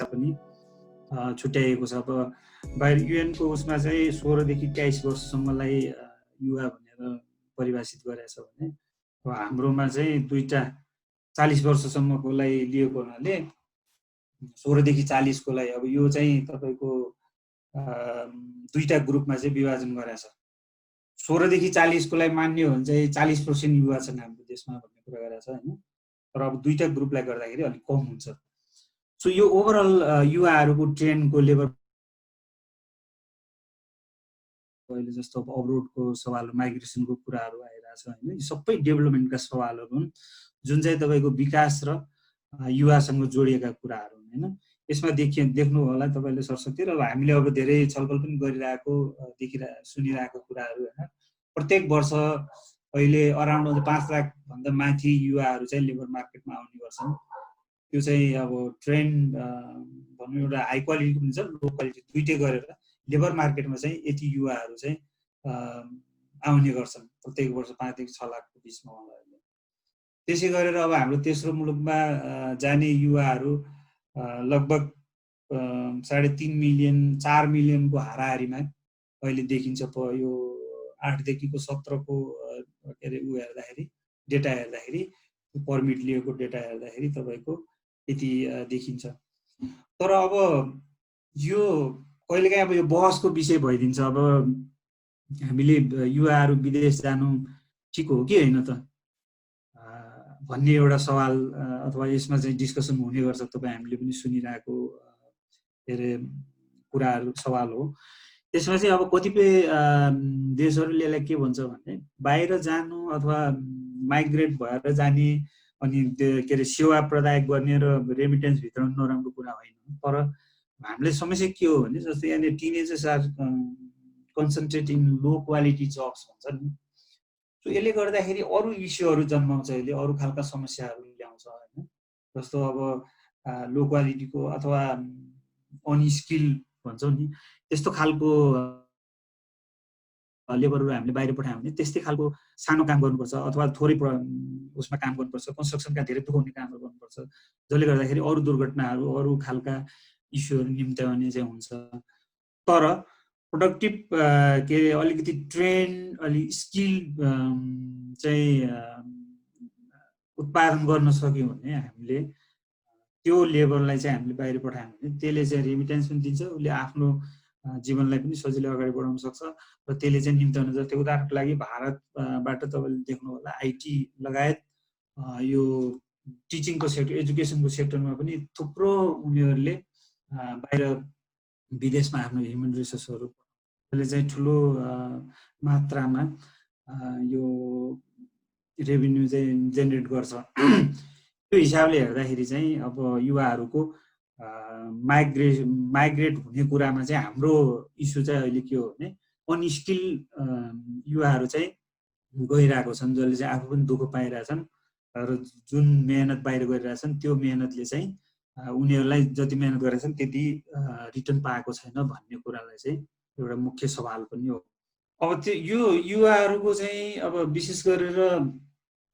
शिक्षा पनि छुट्याइएको छ। अब बाहिर UN को उसमा चाहिँ 16 देखि 23 वर्षसम्मलाई युवा भनेर परिभाषित गरेको छ भने अब हाम्रोमा चाहिँ दुईटा 40 वर्षसम्मकोलाई लिएको हुनाले 16 देखि 40 कोलाई अब यो चाहिँ तपाईको दुईटा ग्रुपमा चाहिँ विभाजन गरेको छ। 16 देखि 40 कोलाई मान्ने हो भने चाहिँ 40% युवा छन् हाम्रो देशमा भन्ने कुरा गरेको छ हैन। तर अब दुईटा ग्रुपलाई गर्दाखेरि अलिक कम हुन्छ। सो यो ओभरअल युवाहरूको ट्रेन्डको लेभल अहिले जस्तो अब अब्रोडको सवाल माइग्रेसनको कुराहरू आइरहेछ हैन। यो सबै डेभलपमेन्टका सवालहरू हुन् जुन चाहिँ तपाईको विकास र युवासँग जोडिएका कुराहरू हुन् हैन। यसमा देख्नु होला तपाईले सरस्वती र हामीले अब धेरै छलफल पनि गरिरहेको सुनिरहेको कुराहरू हैन। प्रत्येक वर्ष अहिले अराउन्ड 5 लाख भन्दा माथि युवाहरू चाहिँ लेबर मार्केटमा आउने गर्छन्। त्यो चाहिँ अब ट्रेन्ड भन्नु एउटा हाई क्वालिटी पनि छ, लो क्वालिटी दुईटै गरेर लेबर मार्केटमा चाहिँ यति युवाहरू चाहिँ आउने गर्छन् प्रत्येक वर्ष 5 देखि 6 लाखको बिचमा होला। त्यसै गरेर अब हाम्रो तेस्रो मुलुकमा जाने युवाहरू लगभग 3.5 मिलियन 4 मिलियनको हाराहारीमा अहिले देखिन्छ। यो 8 देखिको 17 को के अरे उ हेर्दाखेरि डेटा हेर्दाखेरि पर्मिट लिएको डेटा हेर्दाखेरि तपाईको यति देखिन्छ। तर अब यो कहिलेकाहीँ अब यो बहसको विषय भइदिन्छ। अब हामीले युवाहरू विदेश जानु ठिक हो कि होइन त भन्ने एउटा सवाल अथवा यसमा चाहिँ डिस्कसन हुने गर्छ। तपाईँ हामीले पनि सुनिरहेको के अरे कुराहरू सवाल हो। त्यसमा चाहिँ अब कतिपय देशहरूले यसलाई के भन्छ भने बाहिर जानु अथवा माइग्रेट भएर जाने अनि के अरे सेवा प्रदायक गर्ने र रेमिटेन्स भित्र नराम्रो कुरा होइन। तर हामीले समस्या के हो भने जस्तै यहाँ teenagers are concentrate in low quality jobs भन्छ नि। सो यसले गर्दाखेरि अरू इस्युहरू जन्माउँछ, यसले अरू खालका समस्याहरू ल्याउँछ हैन। जस्तो अब लो क्वालिटीको अथवा अनस्किल भन्छौँ नि त्यस्तो खालको लेबरहरू हामीले बाहिर पठायौँ भने त्यस्तै खालको सानो काम गर्नुपर्छ अथवा थोरै उसमा काम गर्नुपर्छ, कन्स्ट्रक्सनका धेरै दुखाउने कामहरू गर्नुपर्छ, जसले गर्दाखेरि अरू दुर्घटनाहरू अरू खालका इस्युहरू निम्त्याउने चाहिँ हुन्छ। तर प्रोडक्टिभ के अरे अलिकति ट्रेन अलि स्किल चाहिँ उत्पादन गर्न सक्यौँ भने हामीले त्यो लेबरलाई चाहिँ हामीले बाहिर पठायौँ भने त्यसले चाहिँ रेमिटेन्स पनि दिन्छ, उसले आफ्नो जीवनलाई पनि सजिलै अगाडि बढाउन सक्छ र त्यसले चाहिँ निम्त्याउन सक्छ। उदाहरणको लागि भारतबाट तपाईँले देख्नु होला आइटी लगायत यो टिचिङको सेक्टर एजुकेसनको सेक्टरमा पनि थुप्रो उनीहरूले बाहिर विदेशमा आफ्नो ह्युमन रिसोर्सहरू त्यसले चाहिँ ठुलो मात्रामा यो रेभिन्यू चाहिँ जेनेरेट गर्छ। त्यो हिसाबले हेर्दाखेरि चाहिँ अब युवाहरूको माइग्रेट हुने कुरामा चाहिँ हाम्रो इस्यु चाहिँ अहिले के हो भने अनस्किल युवाहरू चाहिँ गइरहेको छन्, जसले चाहिँ आफू पनि दुःख पाइरहेछन् र जुन मेहनत बाहिर गरिरहेछन् त्यो मेहनतले चाहिँ उनीहरूलाई जति मेहनत गरेछन् त्यति रिटर्न पाएको छैन भन्ने कुरालाई चाहिँ एउटा मुख्य सवाल पनि हो। अब त्यो यो युवाहरूको चाहिँ अब विशेष गरेर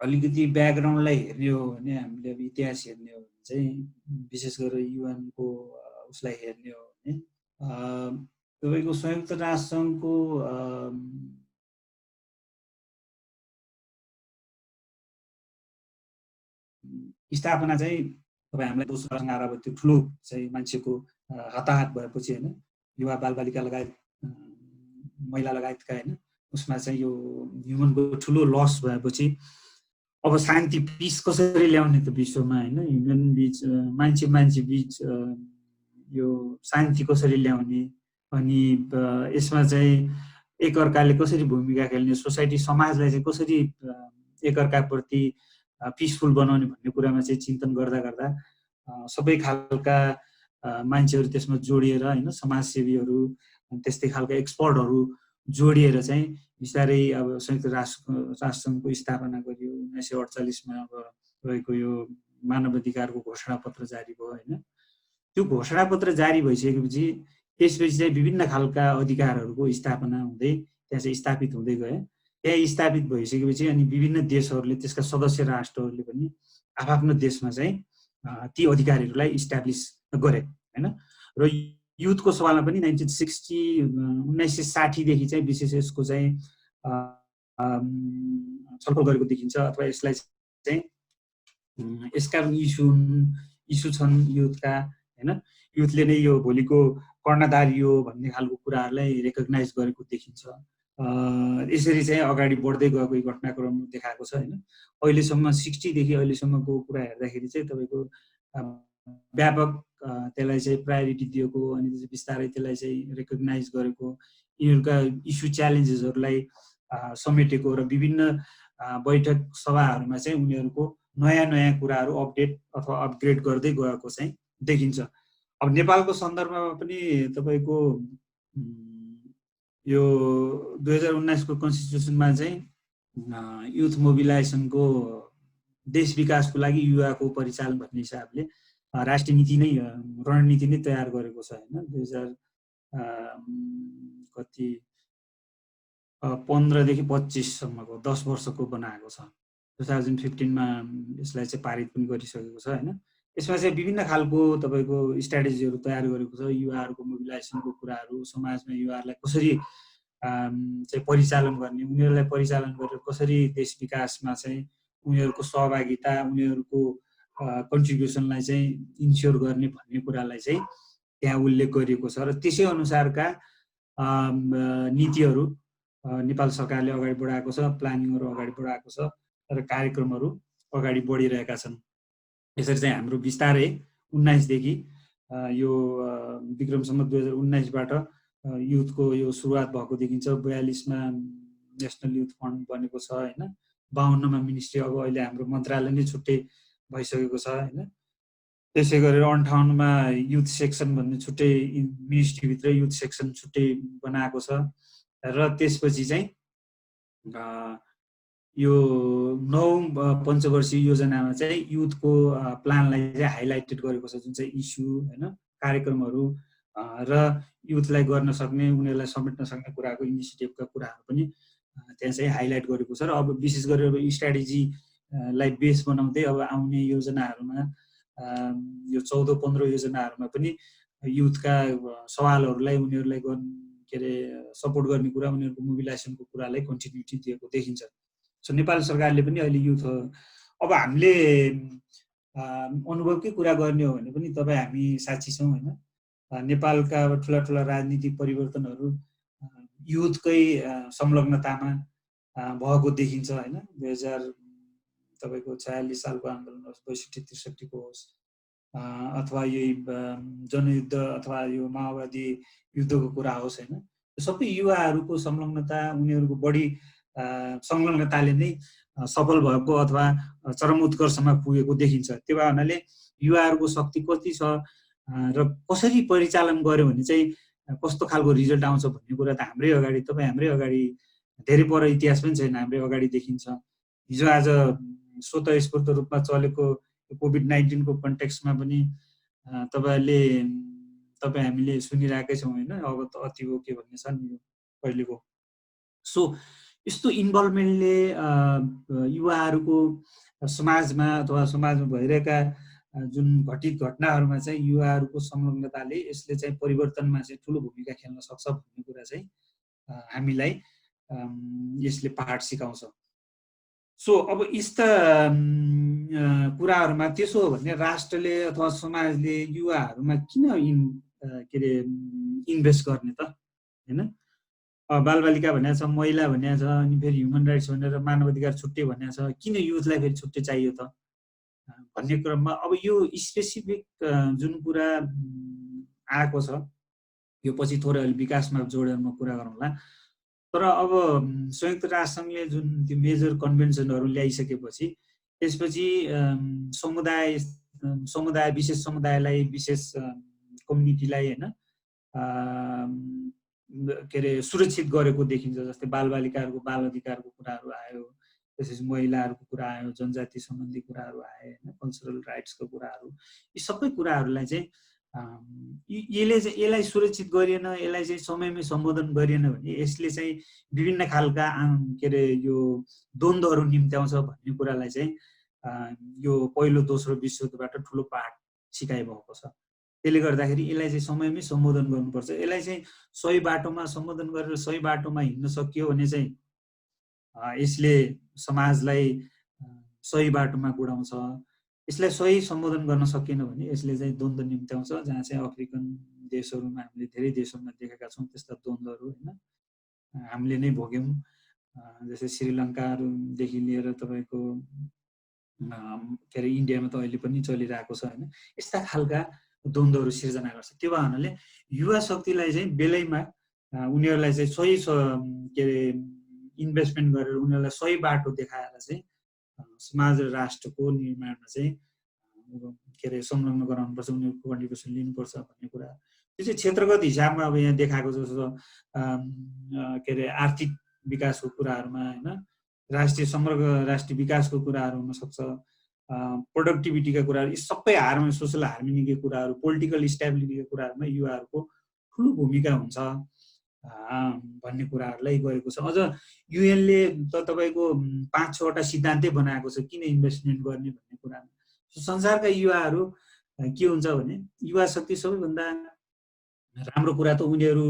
अलिकति ब्याकग्राउन्डलाई हेर्ने हो भने हामीले अब इतिहास हेर्ने हो भने चाहिँ विशेष गरेर युवानको उसलाई हेर्ने हो भने तपाईँको संयुक्त राष्ट्र सङ्घको स्थापना चाहिँ तपाईँ हामीलाई दोस्रो सँग आएर त्यो ठुलो चाहिँ मान्छेको हताहत भएपछि होइन युवा बालबालिका लगायत महिला लगायतका होइन उसमा चाहिँ यो ह्युमनको ठुलो लस भएपछि अब शान्ति पिस कसरी ल्याउने त विश्वमा होइन ह्युमन बिच मान्छे बिच यो शान्ति कसरी ल्याउने अनि यसमा चाहिँ एकअर्काले कसरी भूमिका खेल्ने सोसाइटी समाजलाई चाहिँ कसरी एकअर्काप्रति पिसफुल बनाउने भन्ने कुरामा चाहिँ चिन्तन गर्दा गर्दा सबै खालका मान्छेहरू त्यसमा जोडिएर होइन समाजसेवीहरू त्यस्तै खालका एक्सपर्टहरू जोडिएर चाहिँ बिस्तारै अब संयुक्त राष्ट्रसङ्घको स्थापना गरियो। 1948 मा अब रहेको यो मानव अधिकारको घोषणापत्र जारी भयो होइन। त्यो घोषणापत्र जारी भइसकेपछि त्यसपछि चाहिँ विभिन्न खालका अधिकारहरूको स्थापना हुँदै त्यहाँ चाहिँ स्थापित हुँदै गए। त्यहाँ स्थापित भइसकेपछि अनि विभिन्न देशहरूले त्यसका सदस्य राष्ट्रहरूले पनि आफ्नो देशमा चाहिँ ती अधिकारहरूलाई इस्टाब्लिस गरे हैन। र युथको सवालमा पनि 1960 देखि चाहिँ विशेष यसको चाहिँ छलफल गरेको देखिन्छ, अथवा यसलाई चाहिँ यसका इस्यु छन् युथका, हैन। युथले नै यो भोलिको कर्णधारी हो भन्ने खालको कुराहरूलाई रेकग्नाइज गरेको देखिन्छ। यसरी चाहिँ अगाडि बढ्दै गएको यो घटनाक्रम देखाएको छ, हैन। अहिलेसम्म 60 देखि अहिलेसम्मको कुरा हेर्दाखेरि चाहिँ तपाईँको व्यापक त्यसलाई चाहिँ प्रायोरिटी दिएको, अनि बिस्तारै त्यसलाई चाहिँ रेकग्नाइज गरेको, यिनीहरूका इस्यु च्यालेन्जेसहरूलाई समेटेको, र विभिन्न बैठक सभाहरूमा चाहिँ उनीहरूको नयाँ नयाँ कुराहरू अपडेट अथवा अपग्रेड गर्दै गएको चाहिँ देखिन्छ। अब नेपालको सन्दर्भमा पनि तपाईँको यो 2019 को कन्स्टिट्युसनमा चाहिँ युथ मोबिलाइजेसनको देश विकासको लागि युवाको परिचालन भन्ने हिसाबले राष्ट्रिय नीति नै रणनीति नै तयार गरेको छ, हैन। 2015 देखि 25 सम्मको 10 वर्षको बनाएको छ। 2015 मा यसलाई चाहिँ पारित पनि गरिसकेको छ, हैन। यसमा चाहिँ विभिन्न खालको तपाईँको स्ट्राटेजीहरू तयार गरेको छ। युवाहरूको मोबिलाइजेसनको कुराहरू, समाजमा युवाहरूलाई कसरी चाहिँ परिचालन गर्ने, उनीहरूलाई परिचालन गरेर कसरी देश विकासमा चाहिँ उनीहरूको सहभागिता, उनीहरूको कन्ट्रिब्युसनलाई चाहिँ इन्स्योर गर्ने भन्ने कुरालाई चाहिँ त्यहाँ उल्लेख गरिएको छ। र त्यसै अनुसारका नीतिहरू नेपाल सरकारले अगाडि बढाएको छ, प्लानिङहरू अगाडि बढाएको छ, र कार्यक्रमहरू अगाडि बढिरहेका छन्। यसरी चाहिँ हाम्रो बिस्तारै 19 देखि यो विक्रमसम्म 2019बाट युथको यो सुरुवात भएको देखिन्छ। 42 मा नेसनल युथ फन्ड बनेको छ, हैन। 52 मा मिनिस्ट्री, अब अहिले हाम्रो मन्त्रालय नै छुट्टै भइसकेको छ, हैन। त्यसै गरेर 58 मा युथ सेक्सन भन्ने छुट्टै मिनिस्ट्रीभित्र युथ सेक्सन छुट्टै बनाएको छ। र त्यसपछि चाहिँ यो 9 पञ्चवर्षीय योजनामा चाहिँ युथको प्लानलाई चाहिँ हाइलाइटेड गरेको छ, जुन चाहिँ इस्यु, हैन, कार्यक्रमहरू र युथलाई गर्न सक्ने, उनीहरूलाई समेट्न सक्ने कुराको इनिसिएटिभका कुराहरू पनि त्यहाँ चाहिँ हाइलाइट गरेको छ। र अब विशेष गरेर स्ट्राटेजीलाई बेस बनाउँदै अब आउने योजनाहरूमा यो 14-15 योजनाहरूमा पनि युथका सवालहरूलाई, उनीहरूलाई के अरे सपोर्ट गर्ने कुरा, उनीहरूको मोबिलाइजेसनको कुरालाई कन्टिन्युटी दिएको देखिन्छ। सो नेपाल सरकारले पनि अहिले युथ, अब हामीले अनुभवकै कुरा गर्ने हो भने पनि तपाईँ हामी साक्षी छौँ, हैन। नेपालका ठुला ठुला राजनीतिक परिवर्तनहरू युथकै संलग्नतामा भएको देखिन्छ, हैन। 2046 सालको आन्दोलन होस्, 62-63 को होस्, अथवा यही जनयुद्ध अथवा यो माओवादी युद्धको कुरा होस्, हैन। सबै युवाहरूको संलग्नता, उनीहरूको बढी संलग्नताले नै सफल भएको अथवा चरम उत्कर्षमा पुगेको देखिन्छ। त्यो हुनाले युवाहरूको शक्ति कति छ र कसरी परिचालन गर्यो भने चाहिँ कस्तो खालको रिजल्ट आउँछ भन्ने कुरा त हाम्रै अगाडि, तपाईँ हाम्रै अगाडि, धेरै पर इतिहास पनि छैन, हाम्रै अगाडि देखिन्छ। हिजो आज स्वतःस्फूर्त रूपमा चलेको कोभिड-19 को कन्टेक्स्टमा पनि तपाईँ हामीले सुनिरहेकै छौँ, हैन। अब त अति हो के भन्ने छ नि पहिलेको। सो यस्तो इन्भल्भमेन्टले युवाहरूको समाजमा अथवा समाजमा भइरहेका जुन घटित घटनाहरूमा चाहिँ युवाहरूको संलग्नताले यसले चाहिँ परिवर्तनमा चाहिँ ठुलो भूमिका खेल्न सक्छ भन्ने कुरा चाहिँ हामीलाई यसले पाठ सिकाउँछ। सो अब यस्ता कुराहरूमा त्यसो हो भने राष्ट्रले अथवा समाजले युवाहरूमा किन के अरे इन्भेस्ट गर्ने त, हैन। बालबालिका भनेको छ, महिला भनेको छ, अनि फेरि ह्युमन राइट्स भनेर मानव अधिकार छुट्टै भनेको छ, किन युथलाई फेरि छुट्टै चाहियो त भन्ने क्रममा अब यो स्पेसिफिक जुन कुरा आएको छ, यो पछि थोरै अलि विकासमा जोडेर म कुरा गरौँला। तर अब संयुक्त राष्ट्रसङ्घले जुन त्यो मेजर कन्भेन्सनहरू ल्याइसकेपछि त्यसपछि समुदाय विशेष समुदायलाई, विशेष कम्युनिटीलाई, हैन, के अरे सुरक्षित गरेको देखिन्छ। जस्तै बालबालिकाहरूको बाल अधिकारको कुराहरू आयो, त्यसपछि महिलाहरूको कुरा आयो, जनजाति सम्बन्धी कुराहरू आए, हैन, कल्चरल राइट्सको कुराहरू, यी सबै कुराहरूलाई चाहिँ यसलाई सुरक्षित गरिएन, यसलाई चाहिँ समयमै सम्बोधन गरिएन भने यसले चाहिँ विभिन्न खालका के अरे यो द्वन्द्वहरू निम्त्याउँछ भन्ने कुरालाई चाहिँ यो पहिलो दोस्रो विश्वयुद्धबाट ठुलो पाठ सिकाइ भएको छ। त्यसले गर्दाखेरि यसलाई चाहिँ समयमै सम्बोधन गर्नुपर्छ। यसलाई चाहिँ सही बाटोमा सम्बोधन गरेर सही बाटोमा हिँड्न सकियो भने चाहिँ यसले समाजलाई सही बाटोमा गुडाउँछ। यसलाई सही सम्बोधन गर्न सकेन भने यसले चाहिँ द्वन्द्व निम्त्याउँछ, जहाँ चाहिँ अफ्रिकन देशहरूमा हामीले धेरै देशहरूमा देखेका छौँ त्यस्ता द्वन्द्वहरू, होइन, हामीले नै भोग्यौँ। जस्तै श्रीलङ्कादेखि लिएर तपाईँको के अरे इन्डियामा त अहिले पनि चलिरहेको छ, होइन। यस्ता खालका द्वन्द्वहरू सिर्जना गर्छ। त्यो भएनाले युवा शक्तिलाई चाहिँ बेलैमा उनीहरूलाई चाहिँ सही के अरे इन्भेस्टमेन्ट गरेर उनीहरूलाई सही बाटो देखाएर चाहिँ समाज र राष्ट्रको निर्माणमा चाहिँ के अरे संलग्न गराउनुपर्छ, उनीहरूको कन्ट्रिब्युसन लिनुपर्छ भन्ने कुरा। त्यो चाहिँ क्षेत्रगत हिसाबमा अब यहाँ देखाएको जस्तो के अरे आर्थिक विकासको कुराहरूमा, होइन, राष्ट्रिय समग्र राष्ट्रिय विकासको कुराहरू हुनसक्छ, प्रोडक्टिभिटीका कुराहरू, यी सबै सोसल हार्मोनीका कुराहरू, पोलिटिकल स्टेबिलिटीका कुराहरूमा युवाहरूको ठुलो भूमिका हुन्छ भन्ने कुराहरूलाई गरेको छ। अझ युएनले त तपाईँको 5-6वटा सिद्धान्तै बनाएको छ किन इन्भेस्टमेन्ट गर्ने भन्ने कुरामा। संसारका युवाहरू के हुन्छ भने युवा शक्ति सबैभन्दा राम्रो कुरा त उनीहरू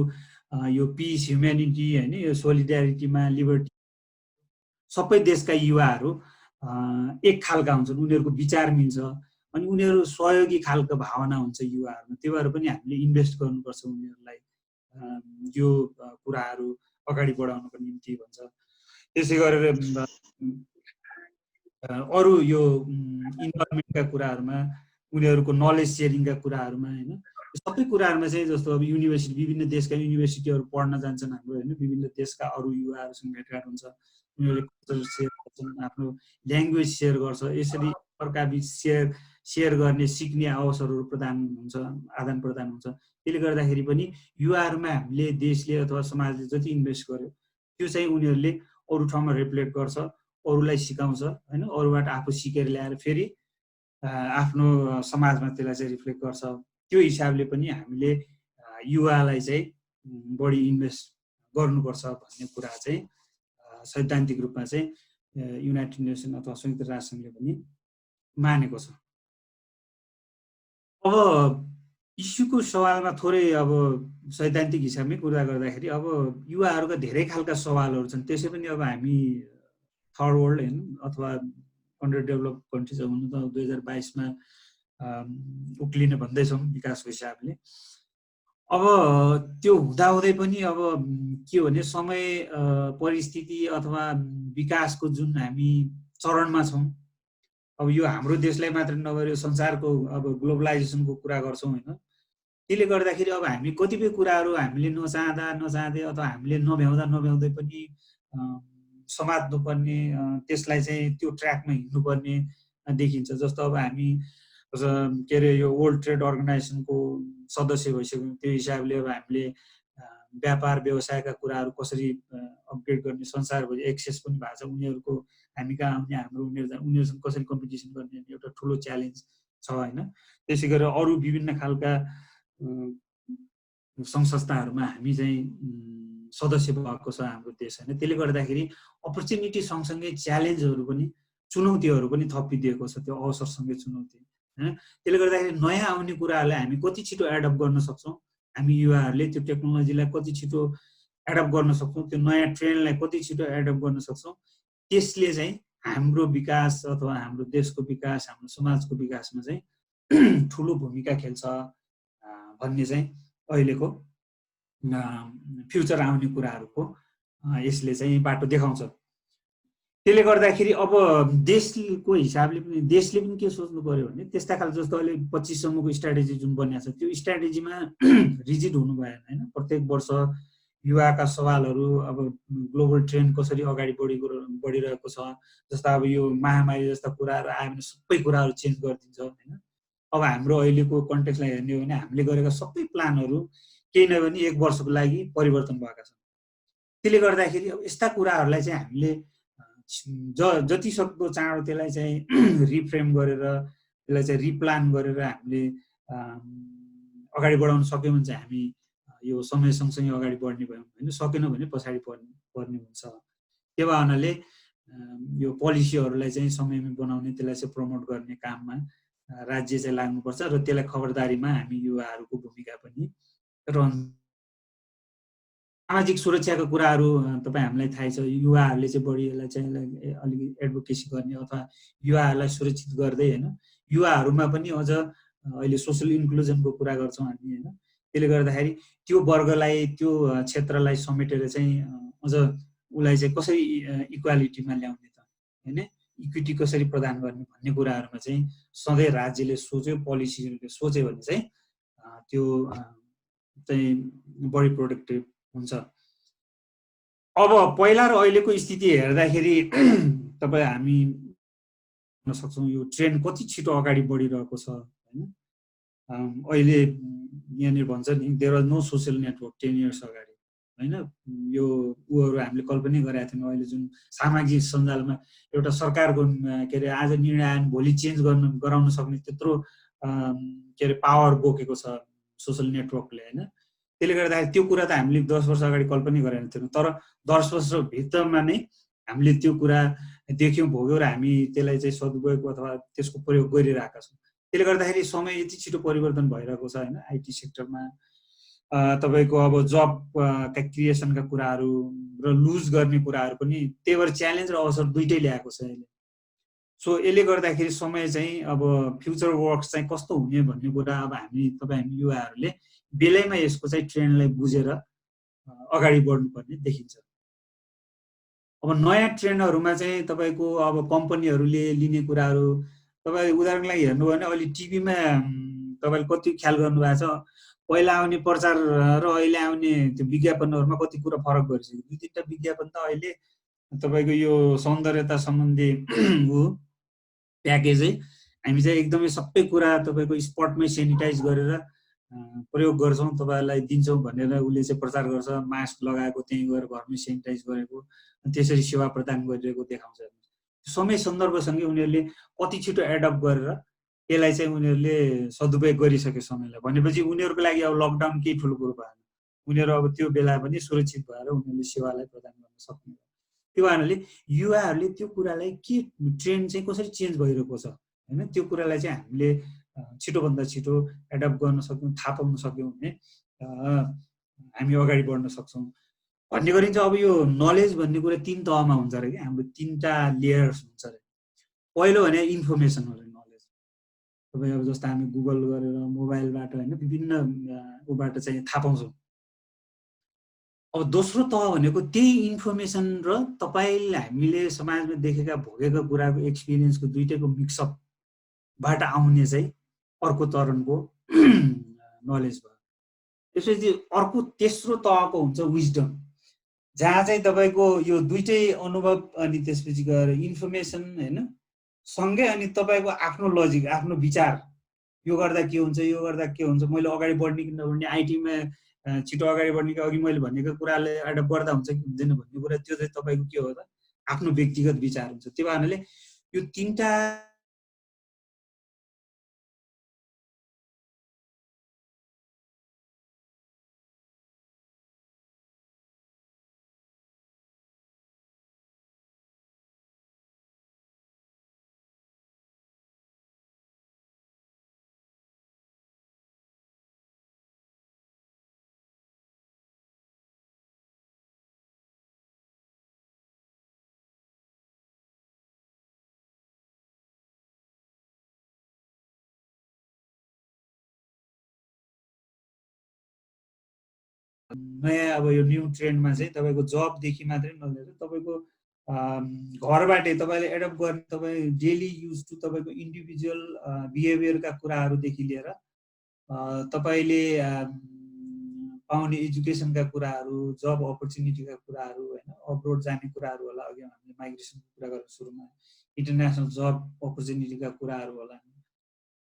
यो पिस, ह्युम्यानिटी, होइन, यो सोलिडारिटीमा, लिबर्टी, सबै देशका युवाहरू एक खालका हुन्छन्, उनीहरूको विचार मिल्छ अनि उनीहरू सहयोगी खालको भावना हुन्छ युवाहरूमा। त्यो भएर पनि हामीले इन्भेस्ट गर्नुपर्छ उनीहरूलाई यो कुराहरू अगाडि बढाउनको निम्ति भन्छ। त्यसै गरेर अरू यो इन्भाइरोमेन्टका कुराहरूमा, उनीहरूको नलेज सेयरिङका कुराहरूमा, होइन, सबै कुराहरूमा चाहिँ जस्तो अब युनिभर्सिटी, विभिन्न देशका युनिभर्सिटीहरू पढ्न जान्छन् हाम्रो, होइन, विभिन्न देशका अरू युवाहरूसँग भेटघाट हुन्छ, उनीहरूले कल्चर सेयर गर्छन्, आफ्नो ल्याङ्ग्वेज सेयर गर्छ, यसरी अर्काबिच सेयर गर्ने, सिक्ने अवसरहरू प्रदान हुन्छ, आदान प्रदान हुन्छ। त्यसले गर्दाखेरि पनि युवाहरूमा हामीले देशले अथवा समाजले जति इन्भेस्ट गर्यो त्यो चाहिँ उनीहरूले अरू ठाउँमा रिफ्लेक्ट गर्छ, अरूलाई सिकाउँछ, होइन, अरूबाट आफू सिकेर ल्याएर फेरि आफ्नो समाजमा त्यसलाई चाहिँ रिफ्लेक्ट गर्छ। त्यो हिसाबले पनि हामीले युवालाई चाहिँ बढी इन्भेस्ट गर्नुपर्छ भन्ने कुरा चाहिँ सैद्धान्तिक रूपमा चाहिँ युनाइटेड नेसन अथवा संयुक्त राष्ट्रसङ्घले पनि मानेको छ। अब इस्युको सवालमा थोरै अब सैद्धान्तिक हिसाबमै कुरा गर्दाखेरि अब युवाहरूका धेरै खालका सवालहरू छन्। त्यसै पनि अब हामी थर्ड वर्ल्ड, होइन, अथवा अन्डर डेभलप कन्ट्रिज हुनु त 2022मा उक्लिने भन्दैछौँ विकासको हिसाबले। अब त्यो हुँदाहुँदै पनि अब के भने समय, परिस्थिति अथवा विकासको जुन हामी चरणमा छौँ, अब यो हाम्रो देशलाई मात्र नभएर संसारको अब ग्लोबलाइजेसनको कुरा गर्छौँ, होइन। त्यसले गर्दाखेरि अब हामी कतिपय कुराहरू हामीले नचाहँदै अथवा हामीले नभ्याउँदै पनि समात्नुपर्ने, त्यसलाई चाहिँ त्यो ट्र्याकमा हिँड्नुपर्ने देखिन्छ। जस्तो अब हामी के अरे यो वर्ल्ड ट्रेड अर्गनाइजेसनको सदस्य भइसक्यौँ, त्यो हिसाबले अब हामीले व्यापार व्यवसायका कुराहरू कसरी अपग्रेड गर्ने, संसारभरि एक्सेस पनि भएको छ, उनीहरूको हामी कहाँ आउने, हाम्रो उनीहरूसँग कसरी कम्पिटिसन गर्ने एउटा ठुलो च्यालेन्ज छ, होइन। त्यसै गरेर अरू विभिन्न खालका सङ्घ संस्थाहरूमा हामी चाहिँ सदस्य भएको छ हाम्रो देश, होइन। त्यसले गर्दाखेरि अपर्च्युनिटी सँगसँगै च्यालेन्जहरू पनि, चुनौतीहरू पनि थपिदिएको छ, त्यो अवसरसँगै चुनौती, होइन। त्यसले गर्दाखेरि नयाँ आउने कुराहरूलाई हामी कति छिटो एडप्ट गर्न सक्छौँ, हामी युवाहरूले त्यो टेक्नोलोजीलाई कति छिटो एडप्ट गर्न सक्छौँ, त्यो नयाँ ट्रेन्डलाई कति छिटो एडप्ट गर्न सक्छौँ, त्यसले चाहिँ हाम्रो विकास अथवा हाम्रो देशको विकास, हाम्रो समाजको विकासमा चाहिँ ठुलो भूमिका खेल्छ भन्ने चाहिँ अहिलेको फ्युचर आउने कुराहरूको यसले चाहिँ बाटो देखाउँछ। त्यसले गर्दाखेरि अब देशको हिसाबले पनि देशले पनि के सोच्नु पर्यो भने त्यस्ता खालको जस्तो अहिले 25सम्मको स्ट्राटेजी जुन बनिएको छ त्यो स्ट्राटेजीमा रिजिड हुनु भएन, होइन। प्रत्येक वर्ष युवाका सवालहरू, अब ग्लोबल ट्रेन्ड कसरी अगाडि बढिरहेको छ, जस्तो अब यो महामारी जस्ता कुराहरू आयो भने सबै कुराहरू चेन्ज गरिदिन्छ, होइन। अब हाम्रो अहिलेको कन्टेक्स्टलाई हेर्ने हो भने हामीले गरेका सबै प्लानहरू केही नभए 1 वर्षको लागि परिवर्तन भएका छन्। त्यसले गर्दाखेरि अब यस्ता कुराहरूलाई चाहिँ हामीले जति सक्दो चाँडो त्यसलाई चाहिँ रिफ्रेम गरेर, त्यसलाई चाहिँ रिप्लान गरेर हामीले अगाडि बढाउन सक्यौँ भने चाहिँ हामी यो समय सँगसँगै अगाडि बढ्ने भयौँ, होइन। सकेन भने पछाडि पर्ने हुन्छ। त्यो भएनाले यो पोलिसीहरूलाई चाहिँ समयमै बनाउने, त्यसलाई चाहिँ प्रमोट गर्ने काममा राज्य चाहिँ लाग्नुपर्छ र त्यसलाई खबरदारीमा हामी युवाहरूको भूमिका पनि रहन्छ। सामाजिक सुरक्षाको कुराहरू तपाईँ हामीलाई थाहै छ, युवाहरूले चाहिँ बढी यसलाई चाहिँ अलिकति एडभोकेसी गर्ने अथवा युवाहरूलाई सुरक्षित गर्दै होइन, युवाहरूमा पनि अझ अहिले सोसल इन्क्लुजनको कुरा गर्छौँ हामी होइन। त्यसले गर्दाखेरि त्यो वर्गलाई त्यो क्षेत्रलाई समेटेर चाहिँ अझ उसलाई चाहिँ कसरी इक्वालिटीमा ल्याउने त होइन, इक्विटी कसरी प्रदान गर्ने भन्ने कुराहरूमा चाहिँ सधैँ राज्यले सोच्यो, पोलिसीले सोच्यो भने चाहिँ त्यो चाहिँ बढी प्रोडक्टिभ हुन्छ। अब पहिला र अहिलेको स्थिति हेर्दाखेरि तपाईँ हामी भन्न सक्छौँ यो ट्रेन्ड कति छिटो अगाडि बढिरहेको छ होइन। अहिले यहाँनिर भन्छ नि there was no social network 10 years अगाडि होइन। यो उहरू हामीले कल्पनै गरेका थियौँ। अहिले जुन सामाजिक सञ्जालमा एउटा सरकारको के अरे आज निर्णय आयो भोलि चेन्ज गराउन सक्ने त्यत्रो के अरे पावर बोकेको छ सोसल नेटवर्कले होइन। त्यसले गर्दाखेरि त्यो कुरा त हामीले 10 वर्ष अगाडि कल्पनै गरेका थियौँ, तर 10 वर्षभित्रमा नै हामीले त्यो कुरा देख्यौँ, भोग्यौँ र हामी त्यसलाई चाहिँ सदुपयोग अथवा त्यसको प्रयोग गरिरहेका छौँ। त्यसले गर्दाखेरि समय यति छिटो परिवर्तन भइरहेको छ होइन। आइटी सेक्टरमा तपाईँको अब जबका क्रिएसनका कुराहरू र लुज गर्ने कुराहरू पनि त्यही भएर च्यालेन्ज र अवसर दुइटै ल्याएको छ अहिले। सो यसले गर्दाखेरि समय चाहिँ अब फ्युचर वर्क्स चाहिँ कस्तो हुने भन्ने कुरा अब हामी युवाहरूले बेलैमा यसको चाहिँ ट्रेन्डलाई बुझेर अगाडि बढ्नुपर्ने देखिन्छ। अब नयाँ ट्रेन्डहरूमा चाहिँ तपाईँको अब कम्पनीहरूले लिने कुराहरू तपाईँ उदाहरणको लागि हेर्नु भने अहिले टिभीमा तपाईँले कति ख्याल गर्नुभएको छ, पहिला आउने प्रचार र अहिले आउने त्यो विज्ञापनहरूमा कति कुरा फरक गरिसक्यो। 2-3टा विज्ञापन त अहिले तपाईँको यो सौन्दर्यता सम्बन्धी प्याकेजै हामी चाहिँ एकदमै सबै कुरा तपाईँको स्पटमै सेनिटाइज गरेर प्रयोग गर्छौँ, तपाईँहरूलाई दिन्छौँ भनेर उसले चाहिँ प्रचार गर्छ। मास्क लगाएको त्यहीँ गएर घरमै सेनिटाइज गरेको त्यसरी सेवा प्रदान गरिरहेको देखाउँछ। समय सन्दर्भसँगै उनीहरूले कति छिटो एडप्ट गरेर त्यसलाई चाहिँ उनीहरूले सदुपयोग गरिसके समयलाई भनेपछि उनीहरूको लागि अब लकडाउन केही ठुलो कुरो भएन। उनीहरू अब त्यो बेला पनि सुरक्षित भएर उनीहरूले सेवालाई प्रदान गर्न सक्ने। त्यो कारणले युवाहरूले त्यो कुरालाई के ट्रेन्ड चाहिँ कसरी चेन्ज भइरहेको छ होइन, त्यो कुरालाई चाहिँ हामीले छिटोभन्दा छिटो एडप्ट गर्न सक्यौँ, थाहा पाउन सक्यौँ भने हामी अगाडि बढ्न सक्छौँ भन्ने गरिन्छ। अब यो नलेज भन्ने कुरा 3 तहमा हुन्छ अरे कि हाम्रो 3टा लेयर्स हुन्छ अरे। पहिलो भने इन्फर्मेसन हो नलेज, तपाईँ अब जस्तो हामी गुगल गरेर मोबाइलबाट होइन विभिन्न उबाट चाहिँ थाहा पाउँछौँ। अब दोस्रो तह भनेको त्यही इन्फर्मेसन र तपाईँले हामीले समाजमा देखेका भोगेका कुराको एक्सपिरियन्सको दुइटैको मिक्सअपबाट आउने चाहिँ अर्को चरणको नलेज भयो। त्यसपछि अर्को तेस्रो तहको हुन्छ विजडम, जहाँ चाहिँ तपाईँको यो दुइटै अनुभव अनि त्यसपछि गएर इन्फर्मेसन होइन सँगै अनि तपाईँको आफ्नो लजिक, आफ्नो विचार, यो गर्दा के हुन्छ, यो गर्दा के हुन्छ, मैले अगाडि बढ्ने कि नबढ्ने, आइटीमा छिटो अगाडि बढ्ने कि अघि मैले भनेको कुराले एडप्ट गर्दा हुन्छ कि हुँदैन भन्ने कुरा त्यो चाहिँ तपाईँको के हो त आफ्नो व्यक्तिगत विचार हुन्छ। त्यो कारणले यो 3टा नयाँ अब यो न्यू ट्रेन्डमा चाहिँ तपाईँको जबदेखि मात्रै नलिएर तपाईँको घरबाटै तपाईँले एडप्ट गर्ने तपाईँ डेली युज टु तपाईँको इन्डिभिजुअल बिहेभियरका कुराहरूदेखि लिएर तपाईँले पाउने एजुकेसनका कुराहरू, जब अपर्च्युनिटीका कुराहरू होइन, अब्रोड जाने कुराहरू होला, अघि हामीले माइग्रेसनको कुरा गरेर सुरुमा इन्टरनेसनल जब अपर्च्युनिटीका कुराहरू होला।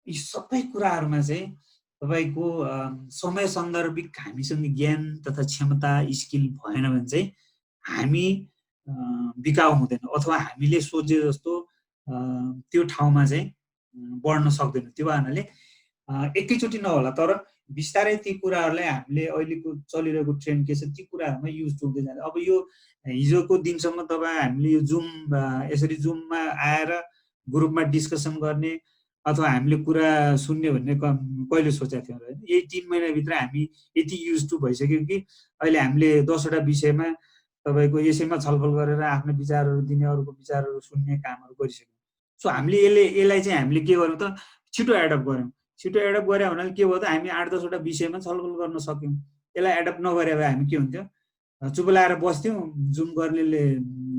यी सबै कुराहरूमा चाहिँ तपाईँको समय सन्दर्भिक हामीसँग ज्ञान तथा क्षमता स्किल भएन भने चाहिँ हामी बिकाउ हुँदैन अथवा हामीले सोचे जस्तो त्यो ठाउँमा चाहिँ बढ्न सक्दैन। त्यो कारणले एकैचोटि नहोला तर बिस्तारै ती कुराहरूलाई हामीले अहिलेको चलिरहेको ट्रेन्ड के छ ती कुराहरूमा युज हुँदै जान्छ। अब यो हिजोको दिनसम्म तपाईँ हामीले यो जुम यसरी जुममा आएर ग्रुपमा डिस्कसन गर्ने अथवा हामीले कुरा सुन्ने भन्ने कहिले सोचेका थियौँ र होइन? यही 3 महिनाभित्र हामी यति युज टु भइसक्यौँ कि अहिले हामीले 10वटा विषयमा तपाईँको यसैमा छलफल गरेर आफ्नो विचारहरू दिने, अरूको विचारहरू सुन्ने कामहरू गरिसक्यौँ। सो हामीले यसलाई चाहिँ हामीले के गर्यौँ त छिटो एडप्ट गऱ्यौँ। छिटो एडप्ट गरे हुनाले के भयो त हामी 8-10वटा विषयमा छलफल गर्न सक्यौँ। यसलाई एडप्ट नगरे भए हामी के हुन्थ्यो? चुप लाएर बस्थ्यौँ, जुम गर्नेले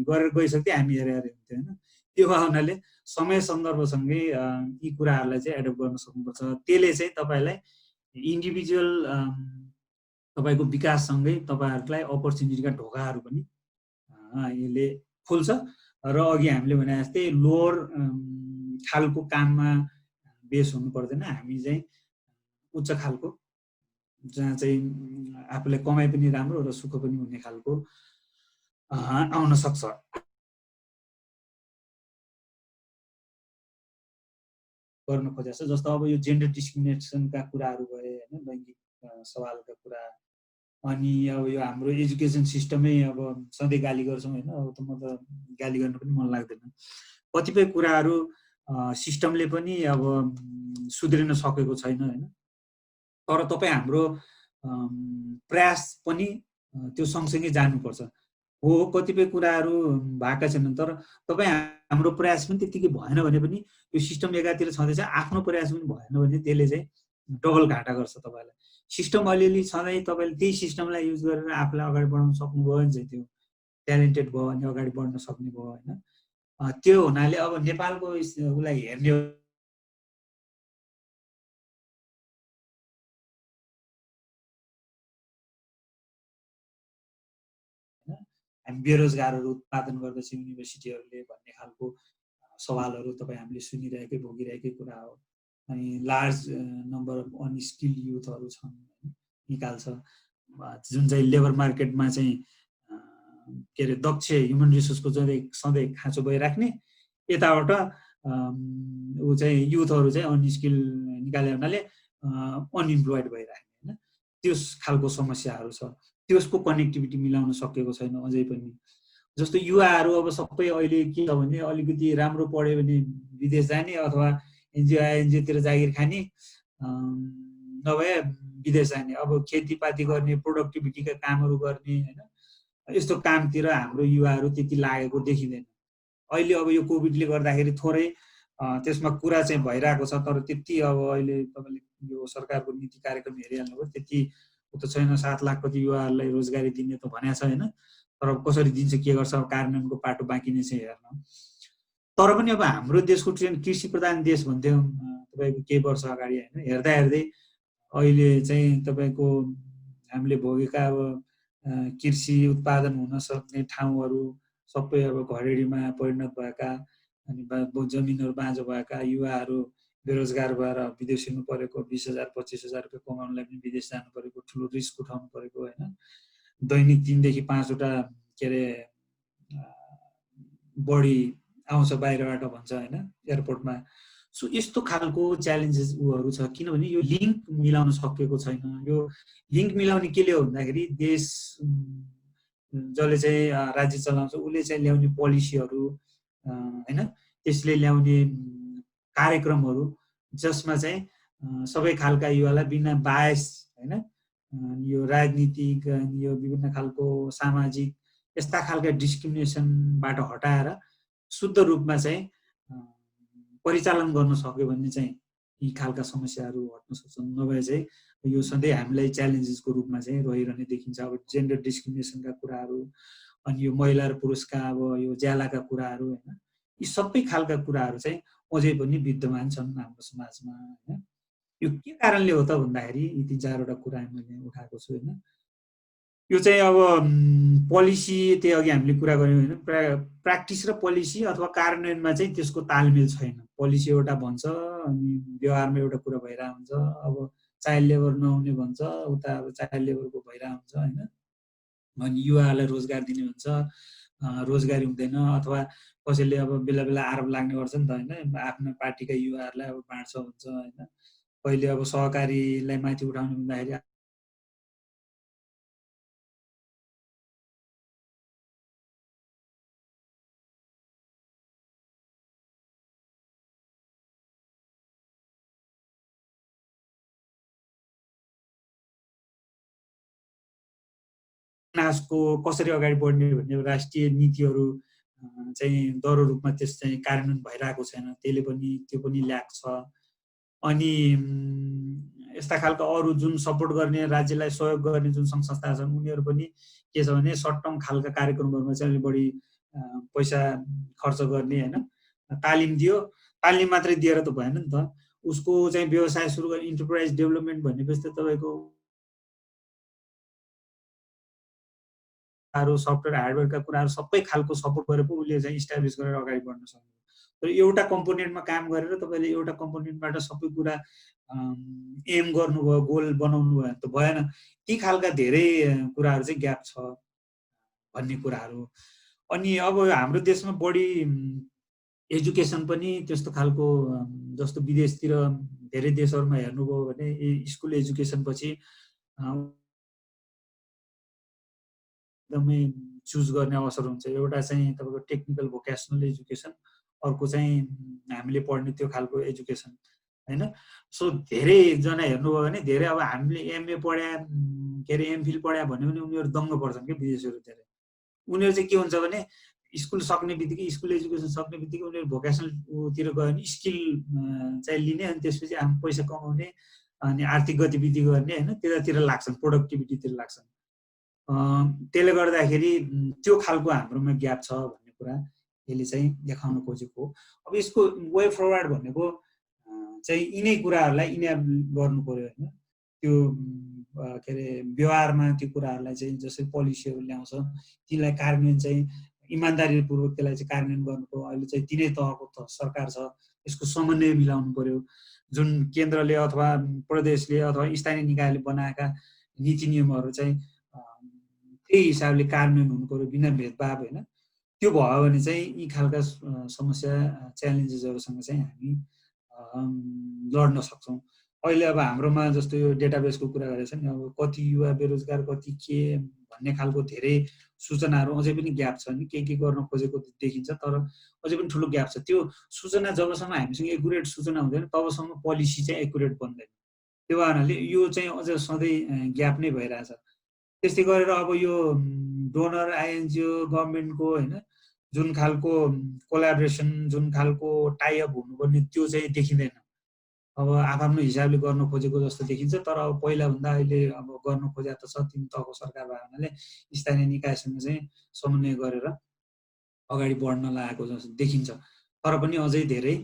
गरेर गइसक्थ्यो, हामी हेरे हुन्थ्यो होइन? त्यो भयो हुनाले समय सन्दर्भसँगै यी कुराहरूलाई चाहिँ एडप्ट गर्न सक्नुपर्छ। त्यसले चाहिँ तपाईँलाई इन्डिभिजुअल तपाईँको विकाससँगै तपाईँहरूलाई अपर्च्युनिटीका ढोकाहरू पनि यसले खोल्छ र अघि हामीले भने जस्तै लोवर खालको काममा बेस हुनु पर्दैन। हामी चाहिँ उच्च खालको जहाँ चाहिँ आफूलाई कमाइ पनि राम्रो र सुख पनि हुने खालको आउन सक्छ। गर्न खोजेको छ जस्तो अब यो जेन्डर डिस्क्रिमिनेसनका कुराहरू भए होइन, लैङ्गिक सवालका कुरा, अनि अब यो हाम्रो एजुकेसन सिस्टमै अब सधैँ गाली गर्छौँ होइन, अब त म त गाली गर्न पनि मन लाग्दैन। कतिपय कुराहरू सिस्टमले पनि अब सुध्रिन सकेको छैन होइन, तर तपाईँ हाम्रो प्रयास पनि त्यो सँगसँगै जानुपर्छ। हो, कतिपय कुराहरू भएका छैनन्, तर तपाईँ हाम्रो प्रयास पनि त्यत्तिकै भएन भने पनि यो सिस्टम एकातिर छँदैछ, आफ्नो प्रयास पनि भएन भने त्यसले चाहिँ डबल घाटा गर्छ तपाईँलाई। सिस्टम अलिअलि छँदै तपाईँले त्यही सिस्टमलाई युज गरेर आफूलाई अगाडि बढाउन सक्नुभयो भने चाहिँ त्यो ट्यालेन्टेड भयो भने अगाडि बढ्न सक्ने भयो होइन। त्यो हुनाले अब नेपालको उसलाई हेर्ने हो होइन, हामी बेरोजगारहरू उत्पादन गर्दछ युनिभर्सिटीहरूले भन्ने खालको सवालहरू तपाईँ हामीले सुनिरहेकै भोगिरहेकै कुरा हो। अनि लार्ज नम्बर अफ अनस्किल्ड युथहरू छन् होइन, निकाल्छ जुन चाहिँ लेबर मार्केटमा चाहिँ के अरे दक्ष ह्युमन रिसोर्सको सधैँ खाँचो भइराख्ने, यताबाट ऊ चाहिँ युथहरू चाहिँ अनस्किल निकाले हुनाले अनइम्प्लोइड भइराख्ने होइन, त्यस खालको समस्याहरू छ। त्यसको कनेक्टिभिटी मिलाउन सकेको छैन अझै पनि। जस्तो युवाहरू अब सबै अहिले के छ भने अलिकति राम्रो पढ्यो भने विदेश जाने अथवा एनजिओ आइएनजिओतिर जागिर खाने, नभए विदेश जाने, अब खेतीपाती गर्ने, प्रोडक्टिभिटीका कामहरू गर्ने होइन, यस्तो कामतिर हाम्रो युवाहरू त्यति लागेको देखिँदैन। अहिले अब यो कोभिडले गर्दाखेरि थोरै त्यसमा कुरा चाहिँ भइरहेको छ, तर त्यति अब अहिले तपाईँले यो सरकारको नीति कार्यक्रम हेरिहाल्नुभयो, त्यति त छैन। 7 लाख कति युवाहरूलाई रोजगारी दिने त भनेको छ होइन, तर कसरी दिन्छ के गर्छ कार्यान्वयनको पाटो बाँकी नै छ हेर्न। तर पनि अब हाम्रो देशको ट्रेन्ड कृषि प्रधान देश भन्थ्यौँ तपाईँको केही वर्ष अगाडि होइन, हेर्दा हेर्दै अहिले चाहिँ तपाईँको हामीले भोगेका अब कृषि उत्पादन हुन सक्ने ठाउँहरू सबै अब घरेडीमा परिणत भएका, अनि जमिनहरू बाँझो भएका युवाहरू बेरोजगार भएर विदेश हिँड्नु परेको, 20,000 25,000 रुपियाँ कमाउनलाई पनि विदेश जानु परेको, ठुलो रिस्क उठाउनु परेको होइन, दैनिक 3 देखि 5वटा के अरे बढी आउँछ बाहिरबाट भन्छ होइन एयरपोर्टमा। सो यस्तो खालको च्यालेन्जेस ऊहरू छ, किनभने यो लिङ्क मिलाउन सकेको छैन। यो लिङ्क मिलाउने केले हो भन्दाखेरि देश जसले चाहिँ राज्य चलाउँछ उसले चाहिँ ल्याउने पोलिसीहरू होइन, त्यसले ल्याउने कार्यक्रमहरू जसमा चाहिँ सबै खालका युवालाई बिना बायस होइन, यो राजनीतिक यो विभिन्न खालको सामाजिक यस्ता खालका डिस्क्रिमिनेसनबाट हटाएर शुद्ध रूपमा चाहिँ परिचालन गर्न सक्यो भने चाहिँ यी खालका समस्याहरू हट्न सक्छन्। नभए चाहिँ यो सधैँ हामीलाई च्यालेन्जेसको रूपमा चाहिँ रहिरहने देखिन्छ। अब जेन्डर डिस्क्रिमिनेसनका कुराहरू, अनि यो महिला र पुरुषका अब यो ज्यालाका कुराहरू होइन, यी सबै खालका कुराहरू चाहिँ अझै पनि विद्यमान छन् हाम्रो समाजमा होइन। यो के कारणले हो त भन्दाखेरि यी 3-4वटा कुरा मैले उठाएको छु होइन। यो चाहिँ अब पोलिसी त्यही अघि हामीले कुरा गऱ्यौँ होइन, प्र्याक्टिस र पोलिसी अथवा कार्यान्वयनमा चाहिँ त्यसको तालमेल छैन। पोलिसी एउटा भन्छ अनि व्यवहारमा एउटा कुरा भइरहेको हुन्छ। अब चाइल्ड लेबर नहुने भन्छ, उता अब चाइल्ड लेबरको भइरहेको हुन्छ होइन, अनि युवाहरूलाई रोजगार दिने भन्छ, रोजगारी हुँदैन, अथवा कसैले अब बेला बेला आरोप लाग्ने गर्छ नि त होइन, आफ्नो पार्टीका युवाहरूलाई अब बाँड्छ भन्छ होइन, कहिले अब सहकारीलाई माथि उठाउने भन्दाखेरि उपन्यासको कसरी अगाडि बढ्ने भन्ने राष्ट्रिय नीतिहरू चाहिँ दह्रो रूपमा त्यस चाहिँ कार्यान्वयन भइरहेको छैन, त्यो पनि ल्याक छ। अनि यस्ता खालका अरू जुन सपोर्ट गर्ने, राज्यलाई सहयोग गर्ने जुन सङ्घ संस्था छन् उनीहरू पनि के छ भने सर्ट टर्म खालका कार्यक्रमहरूमा चाहिँ अलिक बढी पैसा खर्च गर्ने होइन। तालिम मात्रै दिएर त भएन नि त, उसको चाहिँ व्यवसाय सुरु गर्ने इन्टरप्राइज डेभलपमेन्ट भनेपछि त तपाईँको सफ्टवेयर हार्डवेयरका कुराहरू सबै खालको सपोर्ट गरेर उसले चाहिँ इस्टाब्लिस गरेर अगाडि बढ्न सक्नु। तर एउटा कम्पोनेन्टमा काम गरेर तपाईँले एउटा कम्पोनेन्टबाट सबै कुरा एम गर्नुभयो, गोल बनाउनु भयो त भएन। ती खालका धेरै कुराहरू चाहिँ ग्याप छ भन्ने कुराहरू। अनि अब हाम्रो देशमा बढी एजुकेसन पनि त्यस्तो खालको जस्तो विदेशतिर धेरै देशहरूमा हेर्नुभयो भने स्कुल एजुकेसन पछि एकदमै चुज गर्ने अवसर हुन्छ। एउटा चाहिँ तपाईँको टेक्निकल भोकेसनल एजुकेसन, अर्को चाहिँ हामीले पढ्ने त्यो खालको एजुकेसन होइन। सो धेरैजना हेर्नुभयो भने धेरै अब हामीले एमए पढ्या के अरे एमफिल पढ्या भन्यो भने उनीहरू दङ्ग पर्छन् क्या विदेशीहरू। धेरै उनीहरू चाहिँ के हुन्छ भने स्कुल सक्ने बित्तिकै, स्कुल एजुकेसन सक्ने बित्तिकै उनीहरू भोकेसनलतिर गयो भने स्किल चाहिँ लिने, अनि त्यसपछि आफ्नो पैसा कमाउने अनि आर्थिक गतिविधि गर्ने होइन, त्यतातिर लाग्छन्, प्रोडक्टिभिटीतिर लाग्छन्। त्यसले गर्दाखेरि त्यो खालको हाम्रोमा ग्याप छ भन्ने कुरा यसले चाहिँ देखाउन खोजेको हो। अब यसको वे फरवर्ड भनेको चाहिँ यिनै कुराहरूलाई इनेबल गर्नु पर्यो होइन। त्यो के अरे व्यवहारमा त्यो कुराहरूलाई चाहिँ जसरी पोलिसीहरू ल्याउँछ तिनलाई कार्यान्वयन चाहिँ इमान्दारीपूर्वक त्यसलाई चाहिँ कार्यान्वयन गर्नुको अहिले चाहिँ तिनै तहको सरकार छ, यसको समन्वय मिलाउनु पर्यो। जुन केन्द्रले अथवा प्रदेशले अथवा स्थानीय निकायले बनाएका नीति नियमहरू चाहिँ त्यही हिसाबले कार्यान्वयन हुनु पर्यो बिना भेदभाव होइन। त्यो भयो भने चाहिँ यी खालका समस्या च्यालेन्जेसहरूसँग चाहिँ हामी लड्न सक्छौँ। अहिले अब हाम्रोमा जस्तो यो डेटाबेसको कुरा गरेको छ नि, अब कति युवा बेरोजगार, कति के भन्ने खालको धेरै सूचनाहरू अझै पनि ग्याप छ नि। के गर्न खोजेको देखिन्छ तर अझै पनि ठुलो ग्याप छ। त्यो सूचना जबसम्म हामीसँग एकुरेट सूचना हुँदैन तबसम्म पोलिसी चाहिँ एकुरेट बन्दैन। त्यो भएनाले यो चाहिँ अझ सधैँ ग्याप नै भइरहेछ। त्यस्तै गरेर अब यो डोनर आइएनजिओ गभर्मेन्टको होइन जुन खालको कोलाबोरेसन, जुन खालको टाइअप हुनुपर्ने त्यो चाहिँ देखिँदैन। अब आफ्नो हिसाबले गर्न खोजेको जस्तो देखिन्छ। तर अब पहिलाभन्दा अहिले अब गर्न खोजेको त छ, तिन तहको सरकार भएको हुनाले स्थानीय निकायसँग चाहिँ समन्वय गरेर अगाडि बढ्न लागेको जस्तो देखिन्छ। तर पनि अझै धेरै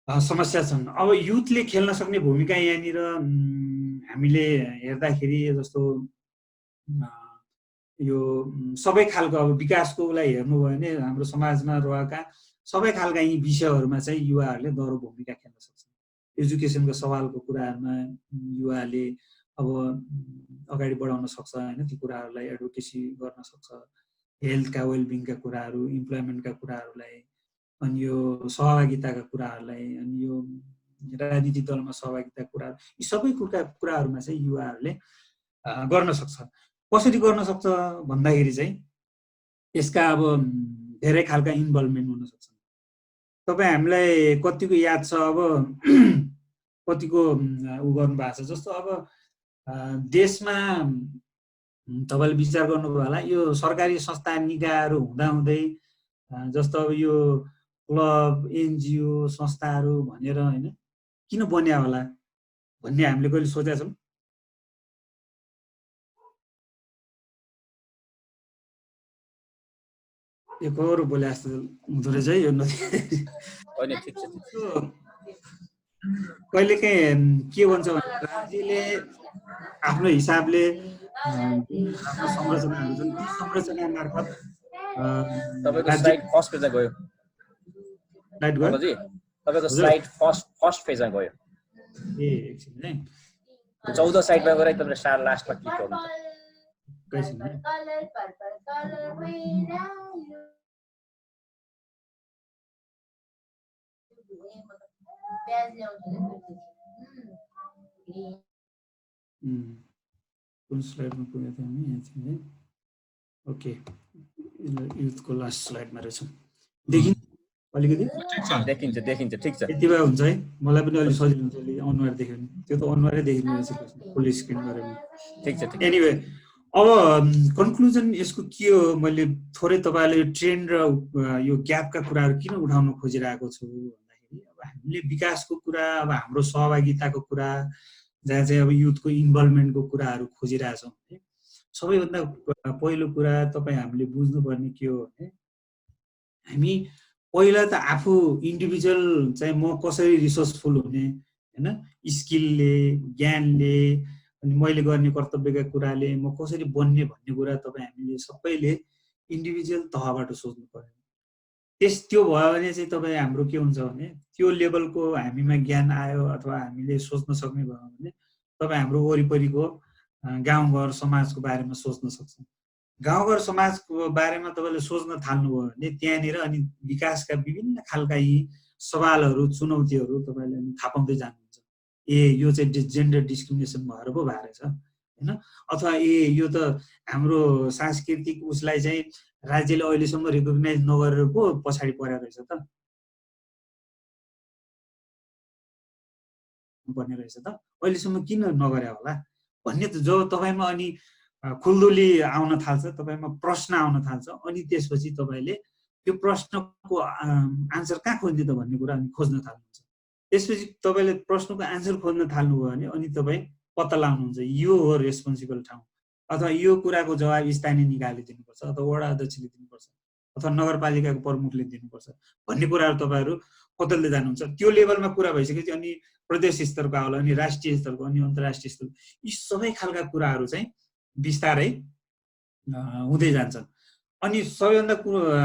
समस्या छन्। अब युथले खेल्न सक्ने भूमिका यहाँनिर हामीले हेर्दाखेरि जस्तो यो सबै खालको अब विकासको लागि हेर्नुभयो भने हाम्रो समाजमा रहेका सबै खालका यी विषयहरूमा चाहिँ युवाहरूले दह्रो भूमिका खेल्न सक्छन्। एजुकेसनको सवालको कुराहरूमा युवाले अब अगाडि बढाउन सक्छ होइन, ती कुराहरूलाई एडभोकेसी गर्न सक्छ। हेल्थका वेलबिङका कुराहरू, इम्प्लोइमेन्टका कुराहरूलाई, अनि यो सहभागिताका कुराहरूलाई, अनि यो राजनीतिक दलमा सहभागिताका कुराहरू, यी सबै कुराहरूमा चाहिँ युवाहरूले गर्न सक्छ। कसरी गर्न सक्छ भन्दाखेरि चाहिँ यसका अब धेरै खालका इन्भल्भमेन्ट हुन सक्छ। तपाईँ हामीलाई कतिको याद छ अब कतिको उ गर्नु भएको छ। जस्तो अब देशमा तपाईँले विचार गर्नुभयो होला, यो सरकारी संस्था निकायहरू हुँदाहुँदै जस्तो अब यो क्लब, एनजिओ संस्थाहरू भनेर होइन किन बन्या होला भन्ने हामीले कहिले सोचेका छौँ? एकहोरो बोले जस्तो हुँदो रहेछ है यो कहिलेकाहीँ के भन्छ भने राज्यले आफ्नो हिसाबले आफ्नो संरचनाहरू छन्, ती संरचना मार्फत तपाईको स्लाइड फर्स्ट पेजमा गयो। स्लाइड गयो जी, तपाईको स्लाइड फर्स्ट पेजमा गयो। ए एकछिन है, 14 साइडमा गएर तपाईले स्टार लास्टमा क्लिक गर्नु। एकछिन है, कुन स्लाइडमा पुगेको थियौँ हामी? एकछिन है, ओके, युथको लास्ट स्लाइडमा रहेछौँ। देखिन्छ अलिकति? देखिन्छ ठिक छ। यति भए हुन्छ है, मलाई पनि अलिक सजिलो हुन्छ अलि अनुहार देख्यो भने। त्यो त अनुहारै देखिने रहेछ फुल स्क्रिन गरेर। ठिक छ। एनिवे अब कन्क्लुजन यसको के हो, मैले थोरै तपाईँले ट्रेन्ड र यो ग्यापका कुराहरू किन उठाउन खोजिरहेको छु भन्दाखेरि अब हामीले विकासको कुरा, अब हाम्रो सहभागिताको कुरा, जहाँ चाहिँ अब युथको इन्भल्भमेन्टको कुराहरू खोजिरहेछौँ भने सबैभन्दा पहिलो कुरा तपाईँ हामीले बुझ्नुपर्ने के हो भने हामी पहिला त आफू इन्डिभिजुअल चाहिँ म कसरी रिसोर्सफुल हुने होइन, स्किलले, ज्ञानले, अनि मैले गर्ने कर्तव्यका कुराले म कसरी बन्ने भन्ने कुरा तपाईँ हामीले सबैले इन्डिभिजुअल तहबाट सोच्नु पर्यो। त्यो भयो भने चाहिँ तपाईँ हाम्रो के हुन्छ भने त्यो लेभलको हामीमा ज्ञान आयो अथवा हामीले सोच्न सक्ने भयो भने तपाईँ हाम्रो वरिपरिको गाउँघर समाजको बारेमा सोच्न सक्छौँ। गाउँघर समाजको बारेमा तपाईँले सोच्न थाल्नुभयो भने त्यहाँनिर अनि विकासका विभिन्न खालका यी सवालहरू, चुनौतीहरू तपाईँले थाहा पाउँदै जानुहुन्छ। ए यो चाहिँ जेन्डर डिस्क्रिमिनेसन भएर पो भएको रहेछ होइन, अथवा ए यो त हाम्रो सांस्कृतिक उसलाई चाहिँ राज्यले अहिलेसम्म रिकगनाइज नगरेर पो पछाडि परेको रहेछ त पर्ने रहेछ त, अहिलेसम्म किन नगरे होला भन्ने त जब तपाईँमा अनि खुल्दुली आउन थाल्छ, तपाईँमा प्रश्न आउन थाल्छ, अनि त्यसपछि तपाईँले त्यो प्रश्नको आन्सर कहाँ खोज्ने त भन्ने कुरा अनि खोज्न थाल्नुहुन्छ। त्यसपछि तपाईँले प्रश्नको आन्सर खोज्न थाल्नुभयो भने अनि तपाईँ पत्ता लगाउनुहुन्छ यो हो रेस्पोन्सिबल ठाउँ, अथवा यो कुराको जवाब स्थानीय निकायले दिनुपर्छ, अथवा वडा अध्यक्षले दिनुपर्छ, अथवा नगरपालिकाको प्रमुखले दिनुपर्छ भन्ने कुराहरू तपाईँहरू खोज्दै जानुहुन्छ। त्यो लेभलमा कुरा भइसकेपछि अनि प्रदेश स्तरको आउला, अनि राष्ट्रिय स्तरको, अनि अन्तर्राष्ट्रिय स्तरको, यी सबै खालका कुराहरू चाहिँ बिस्तारै हुँदै जान्छन्। अनि सबैभन्दा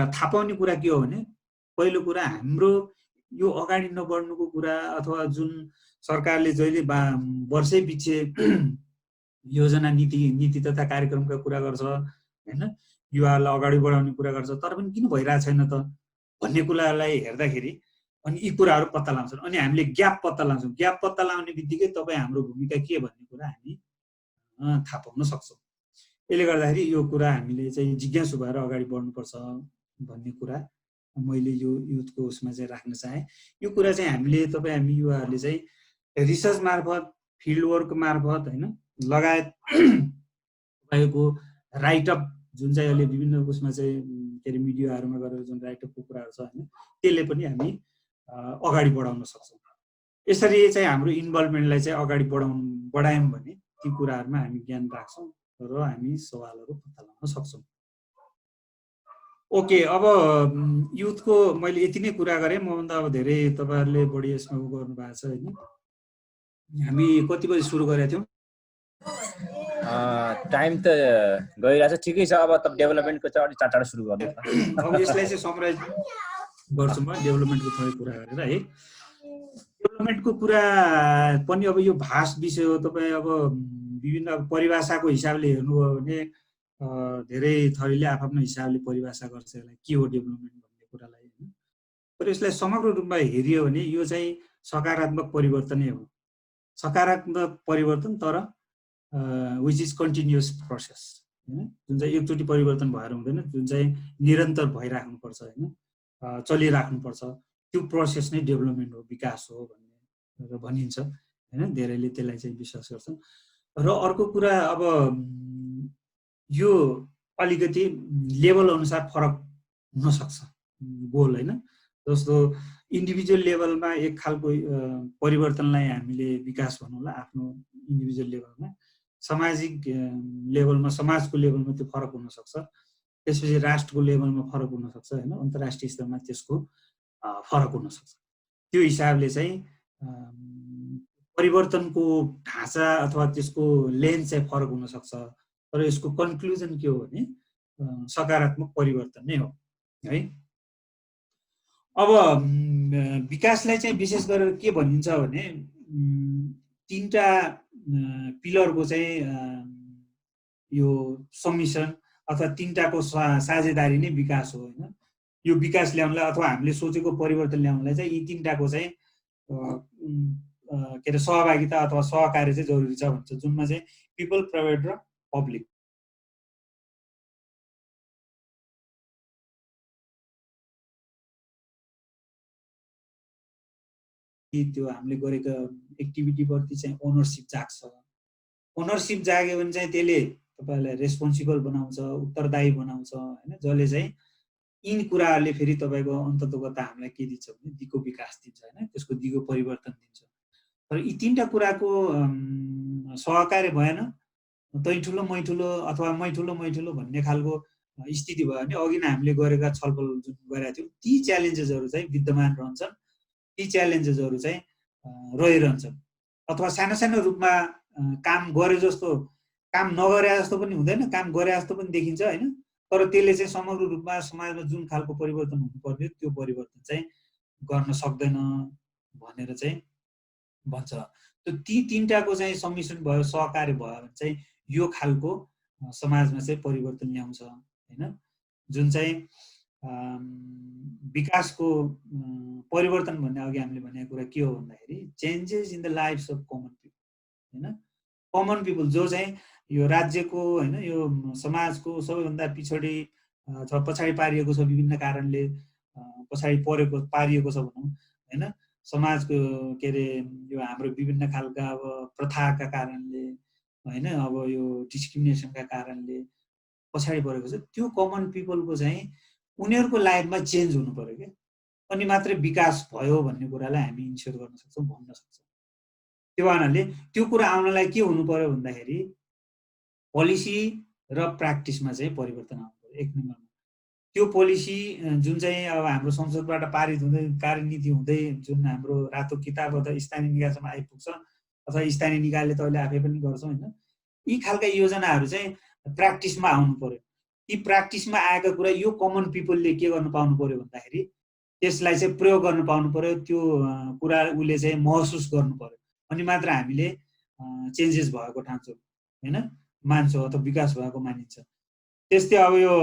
थाहा पाउने कुरा के हो भने पहिलो कुरा हाम्रो यो अगाडि नबढ्नुको कुरा, अथवा जुन सरकारले जहिले वर्षै पछि योजना नीति तथा कार्यक्रमका कुरा गर्छ होइन, युवाहरूलाई अगाडि बढाउने कुरा गर्छ, तर पनि किन भइरहेको छैन त भन्ने कुरालाई हेर्दाखेरि अनि यी कुराहरू पत्ता लगाउँछन्। अनि हामीले ग्याप पत्ता लगाउँछौँ। ग्याप पत्ता लगाउने बित्तिकै तपाईँ हाम्रो भूमिका के भन्ने कुरा हामी थाहा पाउन सक्छौँ। यसले गर्दाखेरि यो कुरा हामीले चाहिँ जिज्ञासु भएर अगाडि बढ्नुपर्छ भन्ने कुरा मैले यो युथको उसमा चाहिँ राख्न चाहेँ। यो कुरा चाहिँ हामीले हामी युवाहरूले चाहिँ रिसर्च मार्फत, फिल्ड वर्क मार्फत होइन, लगायत तपाईँको राइटअप जुन चाहिँ अहिले विभिन्न उसमा चाहिँ के अरे मिडियाहरूमा गरेर जुन राइटअपको कुराहरू छ होइन, त्यसले पनि हामी अगाडि बढाउन सक्छौँ। यसरी चाहिँ हाम्रो इन्भल्भमेन्टलाई चाहिँ अगाडि बढायौँ भने ती कुराहरूमा हामी ज्ञान राख्छौँ र हामी सवालहरू पत्ता लगाउन सक्छौँ। ओके, अब युथको मैले यति नै कुरा गरेँ। मभन्दा अब धेरै तपाईँहरूले बढी यसमा गर्नु भएको छ होइन। हामी कति बजी सुरु गरेका थियौँ? टाइम त गइरहेछ, ठिकै छ। अब त डेभलपमेन्टको चाहिँ अलिक चाँडो सुरु गर्नु। अब यसलाई चाहिँ समराइज गर्छु म डेभलपमेन्टको थोरै कुरा गरेर है। डेभलपमेन्टको कुरा पनि अब यो भास्ट विषय हो। तपाईँ अब विभिन्न परिभाषाको हिसाबले हेर्नुभयो भने धेरै थरीले आफ्नो हिसाबले परिभाषा गर्छ यसलाई के हो डेभलपमेन्ट भन्ने कुरालाई होइन। तर यसलाई समग्र रूपमा हेरियो भने यो चाहिँ सकारात्मक परिवर्तनै हो। सकारात्मक परिवर्तन, तर विच इज कन्टिन्युअस प्रोसेस होइन, जुन चाहिँ एकचोटि परिवर्तन भएर हुँदैन, जुन चाहिँ निरन्तर भइराख्नुपर्छ होइन, चलिराख्नुपर्छ। त्यो प्रोसेस नै डेभलपमेन्ट हो, विकास हो भनेर भनिन्छ होइन। धेरैले त्यसलाई चाहिँ विश्वास गर्छन्। र अर्को कुरा अब यो अलिकति लेभल अनुसार फरक हुनसक्छ गोल होइन। जस्तो इन्डिभिजुअल लेभलमा एक खालको परिवर्तनलाई हामीले विकास भनौँला आफ्नो इन्डिभिजुअल लेभलमा, सामाजिक लेभलमा, समाजको लेभलमा त्यो फरक हुनसक्छ, त्यसपछि राष्ट्रको लेभलमा फरक हुनसक्छ होइन, अन्तर्राष्ट्रिय स्तरमा त्यसको फरक हुनसक्छ। त्यो हिसाबले चाहिँ परिवर्तनको ढाँचा अथवा त्यसको लेन्थ चाहिँ फरक हुनसक्छ, तर यसको कन्क्लुजन के हो भने सकारात्मक परिवर्तन नै हो है। अब विकासलाई चाहिँ विशेष गरेर के भनिन्छ भने तीनटा पिलरको चाहिँ यो समिसन अथवा तीनटाको साझेदारी नै विकास हो होइन। यो विकास ल्याउनलाई अथवा हामीले सोचेको परिवर्तन ल्याउनलाई चाहिँ यी तीनटाको चाहिँ के अरे सहभागिता अथवा सहकार्य चाहिँ जरुरी छ भन्छ, जुनमा चाहिँ पिपल, प्राइभेट र पब्लिक। त्यो हामीले गरेको एक्टिभिटीप्रति चाहिँ ओनरसिप जाग्छ। ओनरसिप जाग्यो भने चाहिँ त्यसले तपाईलाई रेस्पोन्सिबल बनाउँछ, उत्तरदायी बनाउँछ हैन, जसले चाहिँ यिन कुराहरूले फेरि तपाईको अन्ततोगत हामीलाई के दिन्छ भने दिगो विकास दिन्छ हैन, त्यसको दिगो परिवर्तन दिन्छ। तर यी तीनटा कुराको सहकार्य भएन, तै ठुलो मै ठुलो अथवा मै ठुलो भन्ने खालको स्थिति भयो भने अघि नै हामीले गरेका छलफल जुन गरेका थियौँ ती च्यालेन्जेसहरू चाहिँ विद्यमान रहन्छन्, ती च्यालेन्जेसहरू चाहिँ रहिरहन्छन्। अथवा सानो सानो रूपमा काम गरे जस्तो, काम नगरे जस्तो पनि हुँदैन, काम गरे जस्तो पनि देखिन्छ हैन, तर त्यसले चाहिँ समग्र रूपमा समाजमा जुन खालको परिवर्तन हुनुपर्ने त्यो परिवर्तन चाहिँ गर्न सक्दैन भनेर चाहिँ भन्छ। त्यो ती तीनटाको चाहिँ सम्मिश्रण भयो, सहकार्य भयो भने चाहिँ यो खालको समाजमा चाहिँ परिवर्तन ल्याउँछ हैन, जुन चाहिँ विकासको परिवर्तन भन्ने अघि हामीले भनेको कुरा के हो भन्दाखेरि changes in the lifes of common people हैन, कमन पिपल जो चाहिँ यो राज्यको हैन, यो समाजको सबैभन्दा पिछडी अथवा पछाडि पारिएको छ विभिन्न कारणले, पछाडि पारिएको छ भनौँ हैन, समाजको के अरे यो हाम्रो विभिन्न खालका अब प्रथाका कारणले हैन, अब यो डिस्क्रिमिनेसनका कारणले पछाडि परेको छ, त्यो कमन पिपलको चाहिँ उनीहरूको लाइफमा चेन्ज हुनु पर्यो क्या, अनि मात्रै विकास भयो भन्ने कुरालाई हामी इन्स्योर गर्न सक्छौँ, भन्न सक्छौँ। त्यो कारणले त्यो कुरा आउनलाई के हुनु पर्यो भन्दाखेरि पोलिसी र प्र्याक्टिसमा चाहिँ परिवर्तन आउनु पर्यो एक नम्बरमा। त्यो पोलिसी जुन चाहिँ अब हाम्रो संसदबाट पारित हुँदै कार्यनीति हुँदै जुन हाम्रो रातो किताब अथवा स्थानीय निकायसम्म आइपुग्छ अथवा स्थानीय निकायले त अहिले आफै पनि गर्छौँ हैन, यी खालका योजनाहरू चाहिँ प्र्याक्टिसमा आउनु पर्यो। यी प्र्याक्टिसमा आएका कुरा यो कमन पिपलले के गर्न पाउनु पर्यो भन्दाखेरि त्यसलाई चाहिँ प्रयोग गर्न पाउनु पर्यो, त्यो कुरा उसले चाहिँ महसुस गर्नु पर्यो, अनि मात्र हामीले चेन्जेस भएको ठान्छौँ हैन, मान्छौँ अथवा विकास भएको मानिन्छ। त्यस्तै अब यो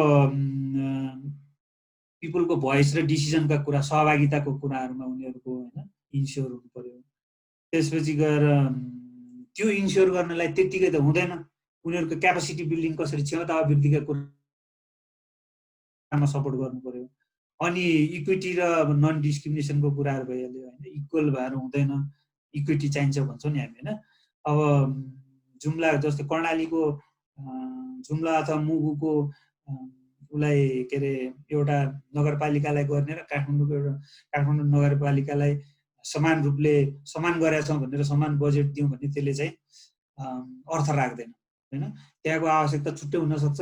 पिपलको भोइस र डिसिजनका कुरा, सहभागिताको कुराहरूमा उनीहरूको हैन इन्स्योर हुनु पर्यो। त्यसपछि गएर त्यो इन्स्योर गर्नलाई त्यतिकै त हुँदैन, उनीहरूको क्यापासिटी बिल्डिङ कसरी, क्षमता अभिवृद्धिका कुरामा सपोर्ट गर्नु पर्यो। अनि इक्विटी र नन डिस्क्रिमिनेसनको कुराहरू भइहाल्यो हैन, इक्वल भएर हुँदैन, इक्विटी चाहिन्छ भन्छौँ नि हामी हैन। अब जुम्ला जस्तो कर्णालीको जुम्ला अथवा मुगुको उसलाई के अरे एउटा नगरपालिकालाई गर्ने र काठमाडौँको एउटा काठमाडौँ नगरपालिकालाई समान रूपले समान गरेका छौँ भनेर समान बजेट दिउँ भने त्यसले चाहिँ अर्थ राख्दैन हैन, त्यहाँको आवश्यकता छुट्टै हुनसक्छ,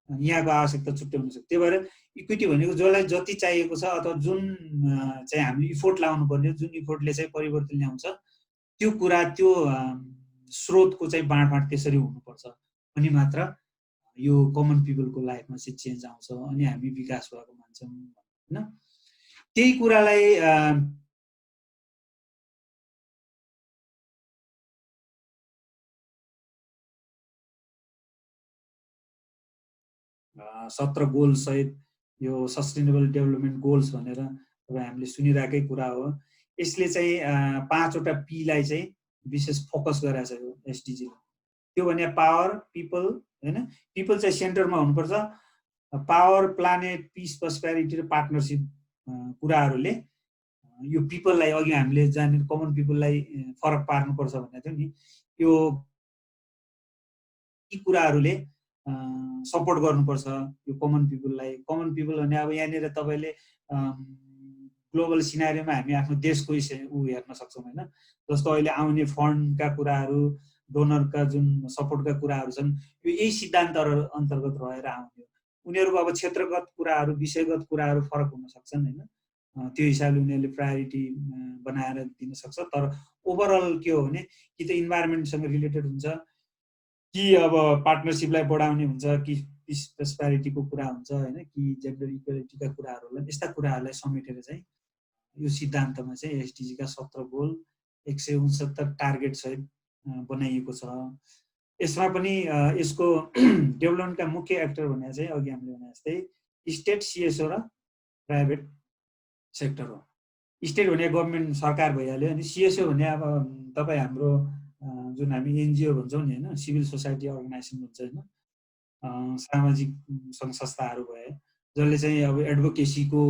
यहाँको आवश्यकता छुट्टै हुनसक्छ। त्यही भएर इक्विटी भनेको जसलाई जति चाहिएको छ अथवा जुन चाहिँ हामीले इफोर्ट लाउनु पर्ने, जुन इफोर्टले चाहिँ परिवर्तन ल्याउँछ, त्यो कुरा त्यो स्रोतको चाहिँ बाँडफाँड त्यसरी हुनुपर्छ, अनि मात्र यो कमन पिपलको लाइफमा चाहिँ चेन्ज आउँछ, अनि हामी विकास भएको मान्छौँ हैन। त्यही कुरालाई सत्र गोल सहित यो सस्टेनेबल डेभलपमेन्ट गोल्स भनेर तपाईँ हामीले सुनिरहेकै कुरा हो। यसले चाहिँ 5वटा पीलाई चाहिँ विशेष फोकस गरेको छ यो एसडिजीले। त्यो भने पावर, पिपल हैन, पिपल चाहिँ सेन्टरमा हुनुपर्छ, पावर, प्लानेट, पिस, प्रस्पेरिटी र पार्टनरसिप कुराहरूले यो पिपललाई अघि हामीले जाने कमन पिपललाई फरक पार्नुपर्छ भनेको थियो नि, यो यी कुराहरूले सपोर्ट गर्नुपर्छ यो कमन पिपललाई। कमन पिपल भने अब यहाँनिर तपाईँले ग्लोबल सिनारीमा हामी आफ्नो देशको हेर्न सक्छौँ हैन, जस्तो अहिले आउने फन्डका कुराहरू, डोनरका जुन सपोर्टका कुराहरू छन्, यो यही सिद्धान्त अन्तर्गत रहेर आउने हो। उनीहरूको अब क्षेत्रगत कुराहरू, विषयगत कुराहरू फरक हुन सक्छन् हैन, त्यो हिसाबले उनीहरूले प्रायोरिटी बनाएर दिन सक्छ। तर ओभरअल के हो भने कि त इन्भाइरोमेन्टसँग रिलेटेड हुन्छ, कि अब पार्टनरसिपलाई बढाउने हुन्छ, कि पिस प्रस्पेरिटीको कुरा हुन्छ हैन, कि जेन्डर इक्वालिटीका कुराहरूलाई, यस्ता कुराहरूलाई समेटेर चाहिँ यो सिद्धान्तमा चाहिँ एसडिजीका 17 गोल 169 टार्गेट सहित बनाइएको छ। यसमा पनि यसको डेभलपमेन्टका मुख्य एक्टर भने चाहिँ अघि हामीले भने जस्तै स्टेट, सिएसओ र प्राइभेट सेक्टर हो। स्टेट भने गभर्मेन्ट सरकार भइहाल्यो, अनि सिएसओ भने अब तपाईँ हाम्रो जुन हामी एनजिओ भन्छौँ नि हैन, सिभिल सोसाइटी अर्गनाइजेसन भन्छ हैन, सामाजिक सङ्घ संस्थाहरू भए जसले चाहिँ अब एडभोकेसीको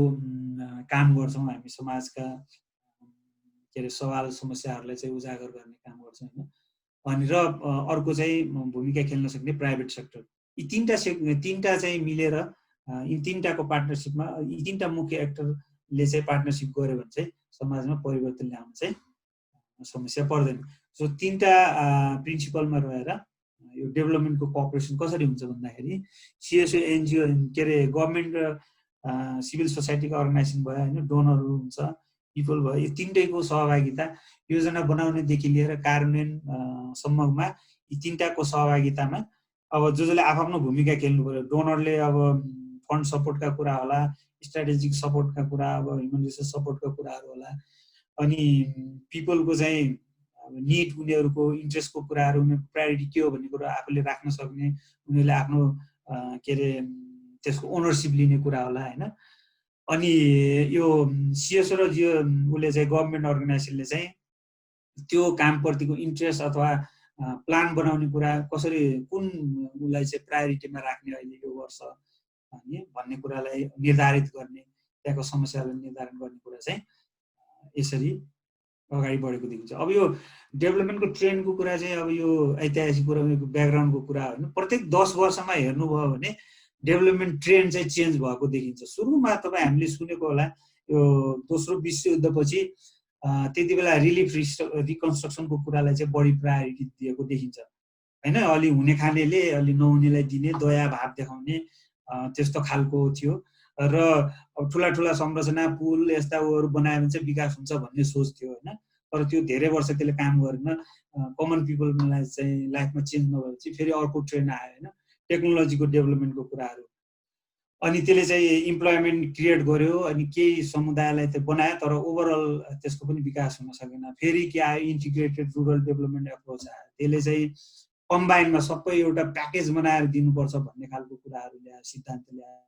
काम गर्छौँ हामी, समाजका के अरे सवाल समस्याहरूलाई चाहिँ उजागर गर्ने काम गर्छौँ हैन। अनि र अर्को चाहिँ भूमिका खेल्न सक्ने प्राइभेट सेक्टर। यी तीनटा चाहिँ मिलेर यी तीनटाको पार्टनरसिपमा यी तीनटा मुख्य एक्टरले चाहिँ पार्टनरसिप गर्यो भने चाहिँ समाजमा परिवर्तन ल्याउन चाहिँ समस्या पर्दैन। सो तीनटा प्रिन्सिपलमा रहेर यो डेभलपमेन्टको कोअपरेसन कसरी हुन्छ भन्दाखेरि CSO NGO के अरे गभर्मेन्ट र सिभिल सोसाइटीको अर्गनाइजेसन भयो होइन, डोनरहरू हुन्छ, पिपल भयो, यो तीनटैको सहभागिता योजना बनाउनेदेखि लिएर कार्यान्वयनसम्ममा यी तीनटाको सहभागितामा अब जसले आफ्नो भूमिका खेल्नु पर्यो। डोनरले अब फन्ड सपोर्टका कुरा होला, स्ट्राटेजिक सपोर्टका कुरा, अब ह्युमन रिसोर्स सपोर्टका कुराहरू होला, अनि पिपलको चाहिँ निड, उनीहरूको इन्ट्रेस्टको कुराहरू, उनीहरूको प्रायोरिटी के हो भन्ने कुरा आफूले राख्न सक्ने, उनीहरूले आफ्नो के अरे त्यसको ओनरसिप लिने कुरा होला होइन। अनि यो CSO र उसले चाहिँ गभर्मेन्ट अर्गनाइजेसनले चाहिँ त्यो कामप्रतिको इन्ट्रेस्ट अथवा प्लान बनाउने कुरा कसरी, कुन उसलाई चाहिँ प्रायोरिटीमा राख्ने अहिले यो वर्ष भन्ने कुरालाई निर्धारित गर्ने, त्यहाँको समस्यालाई निर्धारण गर्ने कुरा चाहिँ यसरी अगाडि बढेको देखिन्छ। अब यो डेभलपमेन्टको ट्रेन्डको कुरा चाहिँ अब यो ऐतिहासिक कुरा, ब्याकग्राउन्डको कुरा होइन। प्रत्येक 10 वर्षमा हेर्नुभयो भने डेभलपमेन्ट ट्रेन्ड चाहिँ चेन्ज भएको देखिन्छ। सुरुमा तपाईँ हामीले सुनेको होला यो दोस्रो विश्वयुद्धपछि त्यति बेला रिलिफ रिकन्स्ट्रक्सनको कुरालाई चाहिँ बढी प्रायोरिटी दिएको देखिन्छ होइन। अलि हुने खानेले अलि नहुनेलाई दिने, दया भाव देखाउने त्यस्तो खालको थियो र अब ठुला संरचना, पुल यस्ता उहरू बनायो भने चाहिँ विकास हुन्छ भन्ने सोच थियो होइन। तर त्यो धेरै वर्ष त्यसले काम गरेन। कमन पिपललाई चाहिँ लाइफमा चेन्ज नभएपछि फेरि अर्को ट्रेन्ड आयो होइन, टेक्नोलोजीको डेभलपमेन्टको कुराहरू। अनि त्यसले चाहिँ इम्प्लोइमेन्ट क्रिएट गर्यो, अनि केही समुदायलाई त बनायो, तर ओभरअल त्यसको पनि विकास हुन सकेन। फेरि के आयो, इन्टिग्रेटेड रुरल डेभलपमेन्ट एप्रोच आयो। त्यसले चाहिँ कम्बाइनमा सबै एउटा प्याकेज बनाएर दिनुपर्छ भन्ने खालको कुराहरू ल्यायो, सिद्धान्त ल्यायो।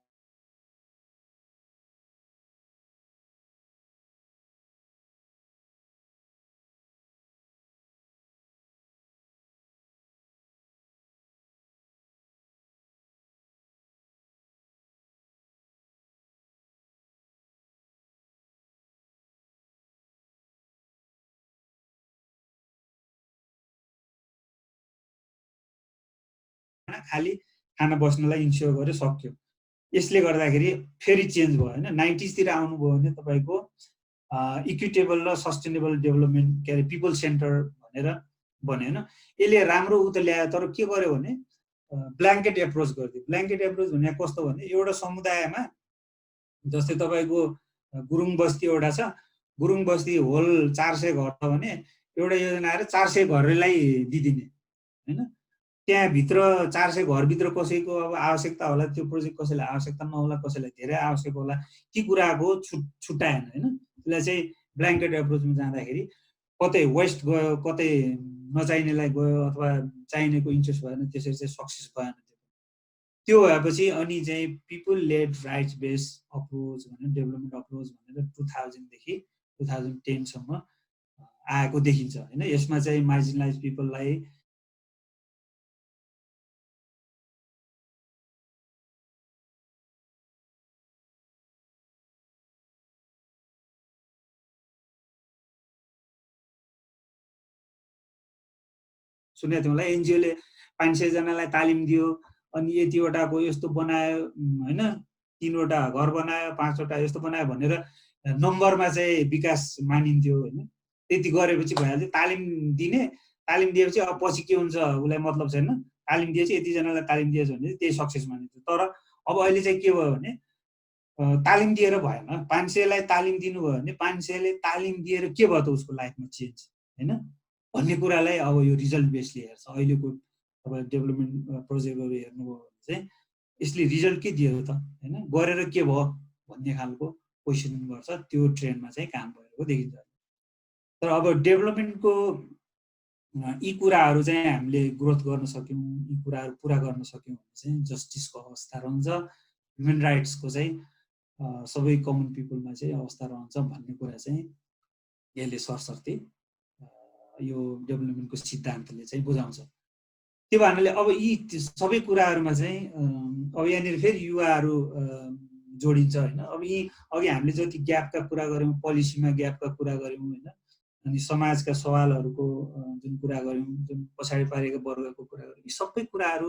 खाली खाना बस्नलाई इन्स्योर गर्यो, सक्यो। यसले गर्दाखेरि फेरि चेन्ज भयो होइन। 90s तिर आउनुभयो भने तपाईँको इक्विटेबल र सस्टेनेबल डेभलपमेन्ट के अरे पिपल सेन्टर भनेर भन्यो होइन। यसले राम्रो उ त ल्यायो, तर के गर्यो भने ब्ल्याङ्केट एप्रोच गरिदियो। ब्ल्याङ्केट एप्रोच भने कस्तो भने एउटा समुदायमा जस्तै तपाईँको गुरुङ बस्ती एउटा छ, गुरुङ बस्ती होल 400 घर छ भने एउटा योजना आएर 400 घरलाई दिदिने होइन। त्यहाँभित्र 400 घरभित्र कसैको अब आवश्यकता होला, त्यो प्रोजेक्ट कसैलाई आवश्यकता नहोला, कसैलाई धेरै आवश्यक होला, ती कुराको छुट्याएन होइन। त्यसलाई चाहिँ ब्ल्याङ्केट एप्रोचमा जाँदाखेरि कतै वेस्ट गयो, कतै नचाहिनेलाई गयो, अथवा चाहिनेको इन्ट्रेस्ट भएन, त्यसरी चाहिँ सक्सेस भएन। त्यो भएपछि अनि चाहिँ people led rights based approach भनेर डेभलपमेन्ट अप्रोच भनेर 2000 देखि 2010 सम्म आएको देखिन्छ होइन। यसमा चाहिँ मार्जिनलाइज पिपललाई सुनेको थियौँ होला, एनजिओले 500 जनालाई तालिम दियो, अनि यतिवटाको यस्तो बनायो होइन, 3वटा घर बनायो, 5वटा यस्तो बनायो भनेर नम्बरमा चाहिँ विकास मानिन्थ्यो होइन। त्यति गरेपछि भइहाल्थ्यो। तालिम दिने, तालिम दिएपछि अब पछि के हुन्छ उसलाई मतलब छैन। तालिम दिएपछि यतिजनालाई तालिम दिएछ भने त्यही सक्सेस मानिन्थ्यो। तर अब अहिले चाहिँ के भयो भने तालिम दिएर भएन। 500लाई तालिम दिनुभयो भने 500ले तालिम दिएर के भयो त उसको लाइफमा चेन्ज होइन भन्ने कुरालाई अब यो रिजल्ट बेसले हेर्छ। अहिलेको तपाईँ डेभलपमेन्ट प्रोजेक्टहरू हेर्नुभयो भने चाहिँ यसले रिजल्ट के दियो त होइन, गरेर के भयो भन्ने खालको क्वेसनिङ गर्छ। त्यो ट्रेन्डमा चाहिँ काम भएको देखिन्छ। तर अब डेभलपमेन्टको यी कुराहरू चाहिँ हामीले ग्रोथ गर्न सक्यौँ, यी कुराहरू पुरा गर्न सक्यौँ भने चाहिँ जस्टिसको अवस्था रहन्छ, ह्युमन राइट्सको चाहिँ सबै कमन पिपलमा चाहिँ अवस्था रहन्छ भन्ने कुरा चाहिँ यसले सरसर्ती यो डेभलपमेन्टको सिद्धान्तले चाहिँ बुझाउँछ। त्यो भन्नाले अब यी सबै कुराहरूमा चाहिँ अब यहाँनिर फेरि युवाहरू जोडिन्छ होइन। अब यी अघि हामीले जति ग्यापका कुरा गऱ्यौँ, पोलिसीमा ग्यापका कुरा गऱ्यौँ होइन, अनि समाजका सवालहरूको जुन कुरा गऱ्यौँ, जुन पछाडि पारेको वर्गको कुरा गऱ्यौँ, यी सबै कुराहरू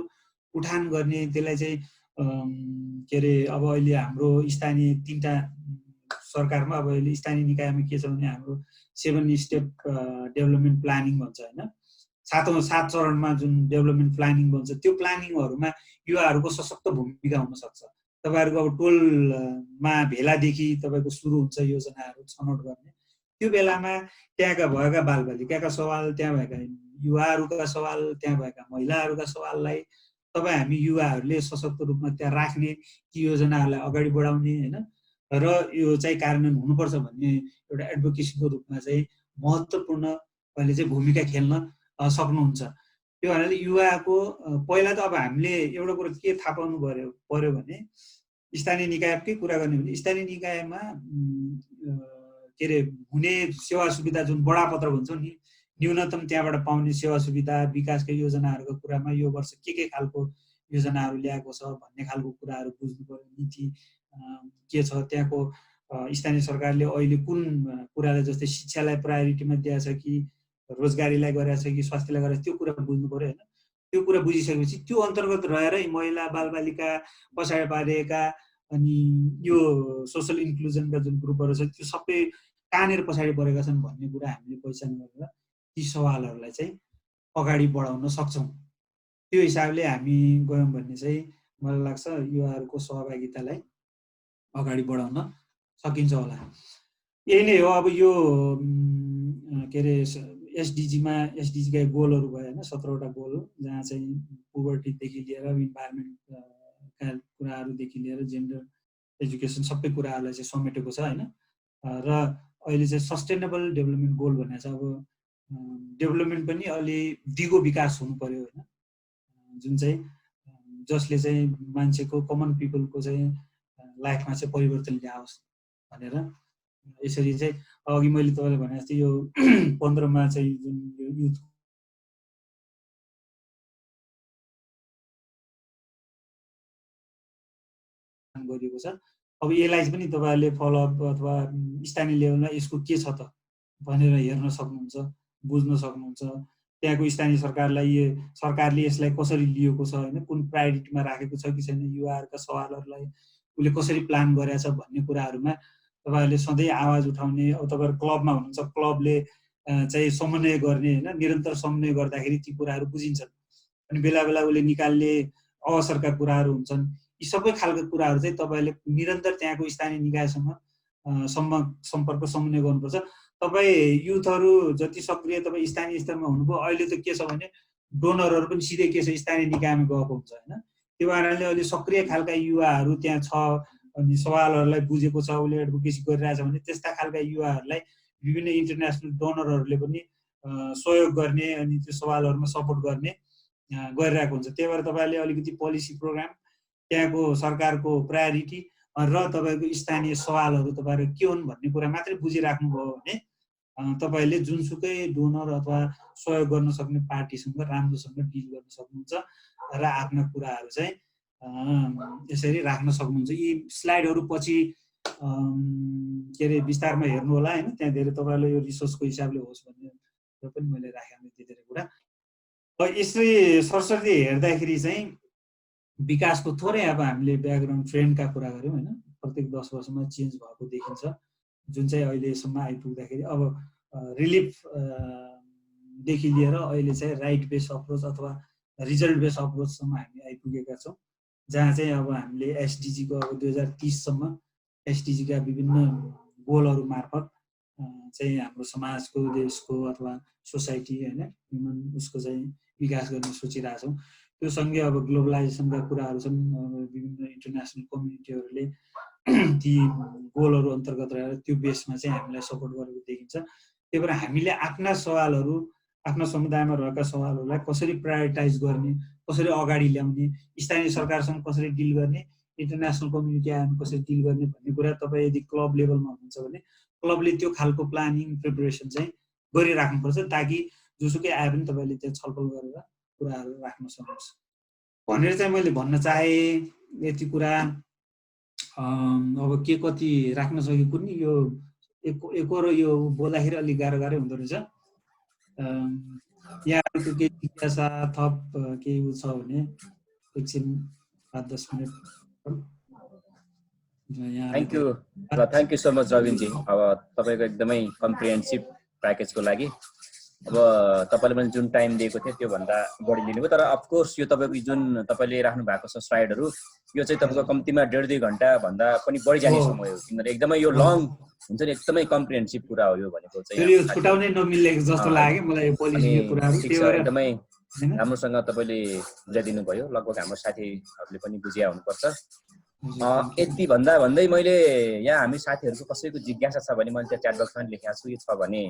उठान गर्ने, त्यसलाई चाहिँ के अरे अब अहिले हाम्रो स्थानीय 3टा सरकारमा अब अहिले स्थानीय निकायमा के छ भने हाम्रो 7 स्टेप डेभलपमेन्ट प्लानिङ भन्छ होइन, 7 चरणमा जुन डेभलपमेन्ट प्लानिङ भन्छ, त्यो प्लानिङहरूमा युवाहरूको सशक्त भूमिका हुनसक्छ। तपाईँहरूको अब टोलमा भेलादेखि तपाईँको सुरु हुन्छ योजनाहरू छनौट गर्ने, त्यो बेलामा त्यहाँका भएका बालबालिकाका सवाल, त्यहाँ भएका युवाहरूका सवाल, त्यहाँ भएका महिलाहरूका सवाललाई तपाईँ हामी युवाहरूले सशक्त रूपमा त्यहाँ राख्ने, ती योजनाहरूलाई अगाडि बढाउने होइन, र यो चाहिँ कार्यान्वयन हुनुपर्छ भन्ने एउटा एडभोकेसीको रूपमा चाहिँ महत्त्वपूर्ण अहिले चाहिँ भूमिका खेल्न सक्नुहुन्छ। त्यो हुनाले युवाको पहिला त अब हामीले एउटा कुरो के थाहा पाउनु पर्यो भने स्थानीय निकायकै कुरा गर्ने भने स्थानीय निकायमा के अरे हुने सेवा सुविधा जुन बडापत्र भन्छौँ नि, न्यूनतम त्यहाँबाट पाउने सेवा सुविधा, विकासका योजनाहरूको कुरामा यो वर्ष के खालको योजनाहरू ल्याएको छ भन्ने खालको कुराहरू बुझ्नु पर्यो। नीति के छ, त्यहाँको स्थानीय सरकारले अहिले कुन कुरालाई, जस्तै शिक्षालाई प्रायोरिटीमा दिएको छ कि रोजगारीलाई गरेको छ कि स्वास्थ्यलाई गरेको छ, त्यो कुरा बुझ्नु पर्यो होइन। त्यो कुरा बुझिसकेपछि त्यो अन्तर्गत रहेर महिला बालबालिका पछाडि पारेका अनि यो सोसल इन्क्लुजनका जुन ग्रुपहरू छ त्यो सबै कहाँनिर पछाडि परेका छन् भन्ने कुरा हामीले पहिचान गरेर ती सवालहरूलाई चाहिँ अगाडि बढाउन सक्छौँ। त्यो हिसाबले हामी गयौँ भने चाहिँ मलाई लाग्छ युवाहरूको सहभागितालाई अगाडि बढाउन सकिन्छ होला। यही नै हो। अब यो के अरे एसडिजीका गोलहरू भयो होइन, 17वटा गोल, जहाँ चाहिँ पोभर्टीदेखि लिएर इन्भाइरोमेन्टका कुराहरूदेखि लिएर जेन्डर, एजुकेसन सबै कुराहरूलाई चाहिँ समेटेको छ होइन। र अहिले चाहिँ सस्टेनेबल डेभलपमेन्ट गोल भनेको चाहिँ अब डेभलपमेन्ट पनि अलि दिगो विकास हुनु पर्यो होइन, जुन चाहिँ जसले चाहिँ मान्छेको, कमन पिपलको चाहिँ लाइफमा चाहिँ परिवर्तन ल्याओस् भनेर यसरी चाहिँ अघि मैले तपाईँले भने जस्तै यो 15मा चाहिँ जुन यो युथ गरिएको छ, अब यसलाई पनि तपाईँहरूले फलोअप अथवा स्थानीय लेभलमा यसको के छ त भनेर हेर्न सक्नुहुन्छ, बुझ्न सक्नुहुन्छ। त्यहाँको स्थानीय सरकारले यसलाई कसरी लिएको छ होइन, कुन प्रायोरिटीमा राखेको छ कि छैन, युवाहरूका सवालहरूलाई उसले कसरी प्लान गरेको छ भन्ने कुराहरूमा तपाईँहरूले सधैँ आवाज उठाउने। अब तपाईँहरू क्लबमा हुनुहुन्छ, क्लबले चाहिँ समन्वय गर्ने होइन, निरन्तर समन्वय गर्दाखेरि ती कुराहरू बुझिन्छन्। अनि बेला बेला उसले निकाल्ने अवसरका कुराहरू हुन्छन्। यी सबै खालका कुराहरू चाहिँ तपाईँले निरन्तर त्यहाँको स्थानीय निकायसँग सम्पर्क समन्वय गर्नुपर्छ। तपाईँ युथहरू जति सक्रिय तपाईँ स्थानीय स्तरमा हुनुभयो, अहिले त के छ भने डोनरहरू पनि सिधै के छ स्थानीय निकायमा गएको हुन्छ होइन। त्यो कारणले अहिले सक्रिय खालका युवाहरू त्यहाँ छ, अनि सवालहरूलाई बुझेको छ, उसले एडभोकेसी गरिरहेछ भने त्यस्ता खालका युवाहरूलाई विभिन्न इन्टरनेसनल डोनरहरूले पनि सहयोग गर्ने अनि त्यो सवालहरूमा सपोर्ट गर्ने गरिरहेको हुन्छ। त्यही भएर तपाईँले अलिकति पोलिसी प्रोग्राम, त्यहाँको सरकारको प्रायोरिटी र तपाईँको स्थानीय सवालहरू तपाईँहरू के हुन् भन्ने कुरा मात्रै बुझिराख्नुभयो भने तपाईँले जुनसुकै डोनर अथवा सहयोग गर्न सक्ने पार्टीसँग राम्रोसँग डिल गर्न सक्नुहुन्छ र आफ्ना कुराहरू चाहिँ यसरी राख्न सक्नुहुन्छ। यी स्लाइडहरू पछि के अरे विस्तारमा हेर्नु होला होइन, त्यहाँ धेरै तपाईँलाई यो रिसोर्सको हिसाबले होस् भनेर पनि मैले राखेँ धेरै कुरा। यसरी सरसर्ती हेर्दाखेरि चाहिँ विकासको थोरै अब हामीले ब्याकग्राउन्ड ट्रेन्डका कुरा गऱ्यौँ होइन, प्रत्येक 10 वर्षमा चेन्ज भएको देखिन्छ, जुन चाहिँ अहिलेसम्म आइपुग्दाखेरि अब रिलिफदेखि लिएर अहिले चाहिँ राइट बेस्ड अप्रोच अथवा रिजल्ट बेस्ड अप्रोचसम्म हामी आइपुगेका छौँ, जहाँ चाहिँ अब हामीले एसडिजीको अब 2030सम्म एसडिजीका विभिन्न गोलहरू मार्फत चाहिँ हाम्रो समाजको, देशको अथवा सोसाइटी होइन ह्युमन उसको चाहिँ विकास गर्ने सोचिरहेछौँ। त्यो सँगै अब ग्लोबलाइजेसनका कुराहरू छन्, विभिन्न इन्टरनेसनल कम्युनिटीहरूले ती गोलहरू अन्तर्गत रहेर त्यो बेसमा चाहिँ हामीलाई सपोर्ट गरेको देखिन्छ। त्यही भएर हामीले आफ्ना सवालहरू, आफ्ना समुदायमा रहेका सवालहरूलाई कसरी प्रायोरिटाइज गर्ने, कसरी अगाडि ल्याउने, स्थानीय सरकारसँग कसरी डिल गर्ने, इन्टरनेसनल कम्युनिटी आएर कसरी डिल गर्ने भन्ने कुरा तपाईँ यदि क्लब लेभलमा हुनुहुन्छ भने क्लबले त्यो खालको प्लानिङ प्रिपरेसन चाहिँ गरिराख्नुपर्छ, ताकि जोसुकै आए पनि तपाईँले त्यो छलफल गरेर कुराहरू राख्न सक्नुहोस् भनेर चाहिँ मैले भन्न चाहेँ। यति कुरा अब के कति राख्न सकेको नि यो एकरो यो बोल्दाखेरि अलिक गाह्रो हुँदो रहेछ। यहाँहरूको केही जिज्ञासा थप केही छ भने एकछिन 5-10 minute. Thank you so much रविनजी। अब तपाईँको एकदमै कम्प्रिहेन्सिभ प्याकेजको लागि अब तपाईँले पनि जुन टाइम दिएको थियो त्योभन्दा बढी लिनुभयो। तर अफकोर्स यो तपाईँको जुन तपाईँले राख्नु भएको छ स्लाइडहरू यो चाहिँ तपाईँको कम्तीमा 1.5-2 घन्टा भन्दा पनि बढी जाने समय हो, किनभने एकदमै यो लङ हुन्छ नि, एकदमै कम्प्रिहेन्सिभ कुरा हो यो भनेको चाहिँ। छुटाउनै नमिलेको जस्तो लाग्यो मलाई यो पोलिसीको कुराहरु। एकदमै राम्रोसँग तपाईँले बुझाइदिनु भयो, लगभग हाम्रो साथीहरूले पनि बुझिया हुनुपर्छ। यति भन्दै मैले यहाँ हामी साथीहरूको कसैको जिज्ञासा छ भने मैले च्याट बक्समा लेखेको छु, यो छ भने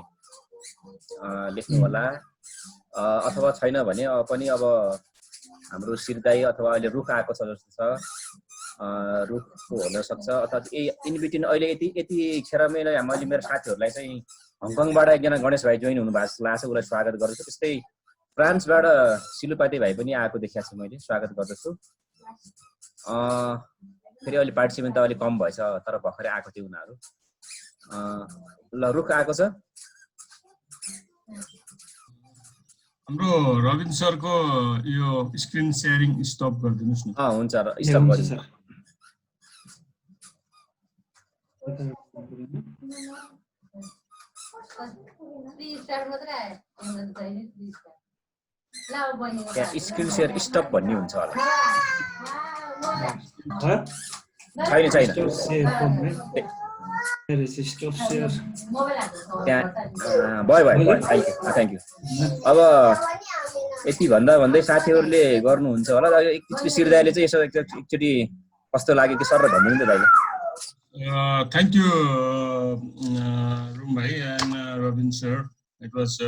लेख्नु होला, अथवा छैन भने पनि अब हाम्रो सिरदाई अथवा अहिले रुख आएको छ जस्तो छ, रुखको हुन सक्छ। अथवा इन बिट्विन अहिले यति खेरमै मैले मेरो साथीहरूलाई चाहिँ हङकङबाट एकजना गणेश भाइ जोइन हुनु भएको लाग्छ, उसलाई स्वागत गर्दछु। त्यस्तै फ्रान्सबाट सिलुपाते भाइ पनि आएको देखेको छु मैले, स्वागत गर्दछु। फेरि अहिले पार्टिसिपेन्ट त अलिक कम भएछ, तर भर्खरै आएको थियो उनीहरू। ल रुख आएको छ। हाम्रो रविन सरको यो स्क्रिन शेयरिङ स्टप गरिदिनुस् न। हुन्छ र स्टप गरिदिनु। त्यहाँ स्क्रिन शेयर स्टप भन्ने हुन्छ होला। छैन भयो थ्याङ्क यू। अब यति भन्दै साथीहरूले गर्नुहुन्छ होला। एकचोटि सिरदाईले चाहिँ यसो एकचोटि कस्तो लाग्यो कि सर भनिदिनु त भाइले। Thank you, Rum Bhai and Robin sir. It was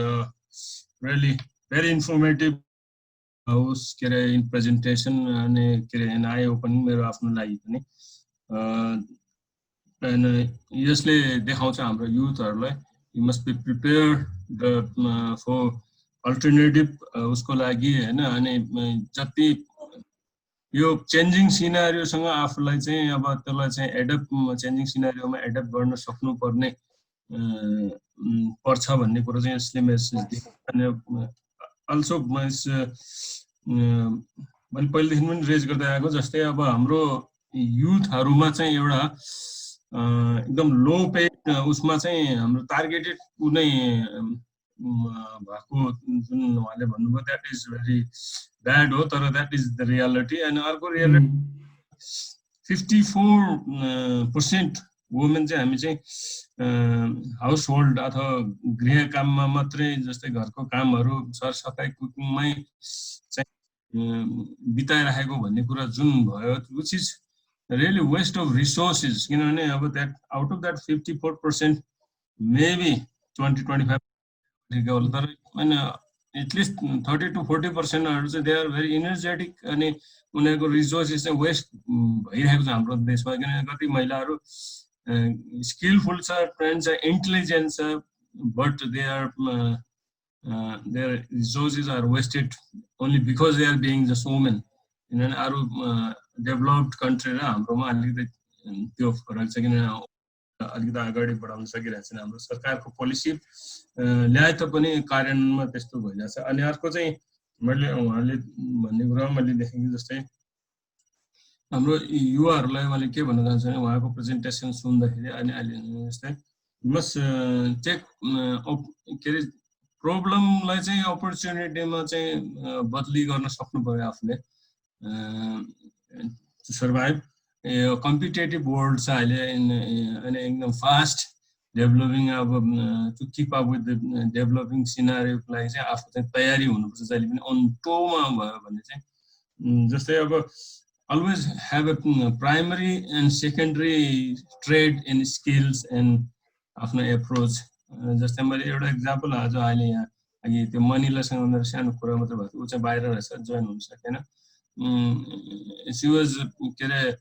really very informative in presentation and an eye-opening मेरो आफ्नो लागि पनि। And यसले देखाउँछ हाम्रो युथहरूलाई you must be prepared for alternative उसको लागि हैन। अनि जति यो चेन्जिङ सिनारियोसँग आफूलाई चाहिँ अब त्यसलाई चाहिँ एडप्ट चेन्जिङ सिनारियोमा एडप्ट गर्न सक्नुपर्ने पर्छ भन्ने कुरा चाहिँ यसले मेसेज दिन्छ। अनि अल्सो मैले पहिलेदेखि पनि रेज गर्दै आएको जस्तै अब हाम्रो युथहरूमा चाहिँ एउटा एकदम लो पेड उसमा चाहिँ हाम्रो टार्गेटेड कुनै भएको जुन उहाँले भन्नुभयो द्याट इज भेरी ब्याड हो, तर द्याट इज द रियालिटी। अनि अर्को रियालिटी 54% वुमेन चाहिँ हामी चाहिँ हाउस होल्ड अथवा गृह काममा मात्रै, जस्तै घरको कामहरू सरसफाइ कुकिङमै चाहिँ बिताइराखेको भन्ने कुरा जुन भयो, which is really waste of resources. किनभने अब that out of that 54% maybe 20-25 होला, तर होइन एटलिस्ट 30 to 40% चाहिँ दे आर भेरी इनर्जेटिक। अनि उनीहरूको रिसोर्सेस चाहिँ वेस्ट भइरहेको छ हाम्रो देशमा। किनभने कति महिलाहरू स्किलफुल छ, ट्रेन्ड छ, इन्टेलिजेन्ट छ, but their resources are wasted only because they are being just women. किनभने अरू डेभलप्ड कन्ट्री र हाम्रोमा अलिकति त्यो फरक छ, किनभने अलिकति अगाडि बढाउन सकिरहेको छैन। हाम्रो सरकारको पोलिसी ल्याए तापनि कार्यान्वयनमा त्यस्तो भइरहेछ। अनि अर्को चाहिँ मैले उहाँले भन्ने कुरा मैले देखेँ जस्तै हाम्रो युवाहरूलाई मैले के भन्न चाहन्छु भने उहाँको प्रेजेन्टेसन सुन्दाखेरि अनि अहिले जस्तै मस्ट टेक के अरे प्रब्लमलाई चाहिँ अपर्च्युनिटीमा चाहिँ बदली गर्न सक्नु पर्यो आफूले टु सर्भाइभ। कम्पिटेटिभ वर्ल्ड छ अहिले अनि एकदम फास्ट डेभलपिङ। अब to keep up with the developing सिनारियोको लागि चाहिँ आफू चाहिँ तयारी हुनुपर्छ जहिले पनि अन टोमा भयो भने चाहिँ। जस्तै अब always have a primary and secondary trade in skills and आफ्नो एप्रोच। जस्तै मैले एउटा इक्जाम्पल आज अहिले यहाँ अघि त्यो मनिलासँग मेरो सानो कुरा मात्र भएको थियो, ऊ चाहिँ बाहिर रहेछ, जोइन हुन सकेन। सी वाज के अरे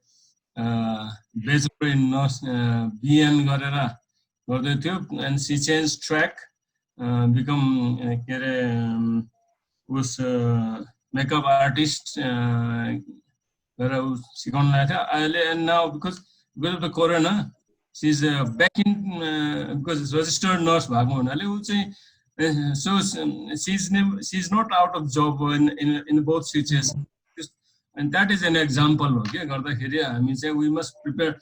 बेचलर इन नर्स बिएन गरेर गर्दै थियो and she change track become के अरे उस मेकअप आर्टिस्ट गरेर सिकाउनु लागेको थियो अहिले। And now because of the corona she is back in registered nurse भएको हुनाले ऊ चाहिँ so she is not out of job in both situations, and that is an example हो के गर्दाखेरि हामी चाहिँ we must prepare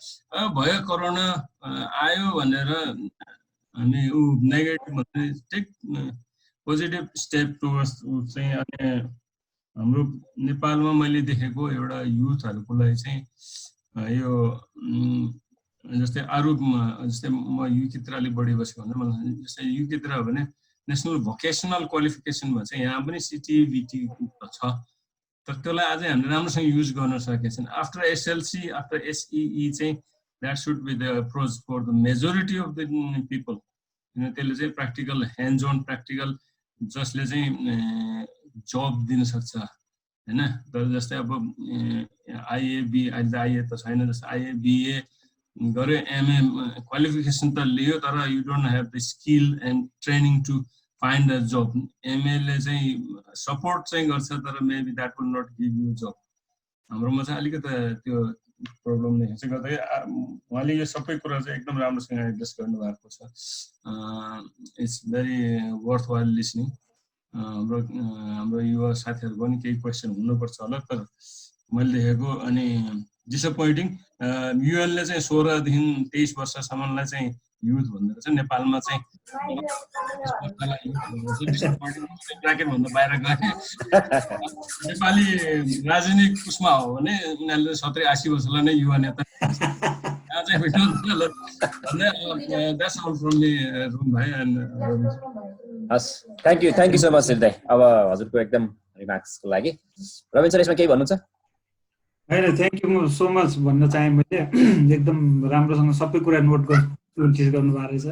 भयो कोरोना आयो भनेर हामी ऊ नेगेटिभ भन्ने टेक पोजिटिभ स्टेप टुवर्ड्स चाहिँ अनि हाम्रो नेपालमा मैले देखेको एउटा युथहरुको लागि चाहिँ यो जस्तै आरोपमा जस्तै म युकेतिर अलि बढी बसेको भने मलाई जस्तै युकेतिर हो भने नेशनल भोकेसनल क्वालिफिकेसनमा चाहिँ यहाँ पनि सिटिभिटी छ तर त्यसलाई अझै हामीले राम्रोसँग युज गर्न सकेका छैन आफ्टर एसएलसी आफ्टर एसईई चाहिँ that should be the approach for the majority of the people किन त्यसले चाहिँ प्र्याक्टिकल ह्यान्ड्स अन प्र्याक्टिकल जसले चाहिँ जब दिन सक्छ हैन तर जस्तै अब आईएबी अहिले त आईए त छैन जस्तै आईएबीए गरे एमए क्वालिफिकेसन त लियो तर you don't have the skill and training to find a job एमएले चाहिँ सपोर्ट चाहिँ गर्छ तर maybe that will not give you job हाम्रोमा चाहिँ अलिकति त्यो प्रब्लम देखेको छ गर्दै उहाँले यो सबै कुरा चाहिँ एकदम राम्रोसँग एड्रेस गर्नुभएको छ it's very worth while listening हाम्रो युवा साथीहरु पनि केही क्वेसन हुनुपर्छ होला तर मैले देखेको अनि डिसअपोइन्टिङ युएनले चाहिँ 16 देखि 23 वर्षसम्मलाई चाहिँ युथ भन्दै छ नेपालमा चाहिँ ब्राकेट भन्दा बाहिर गए नेपाली राजनीतिक उसमा हो भने उनीहरूले 70-80 वर्षलाई नै युवा नेता चाहिँ भेट्नु that's all from me room भाइ एन्ड हस् थ्यांक यू सो मच दाइ अब हजुरको एकदम रिमार्क्सको लागि रविन सर यसमा केही भन्नु छ हैन थ्यांक यू सो मच भन्न चाहे मैले एकदम राम्रोसँग सबै कुरा नोट गर्नु भएको रहेछ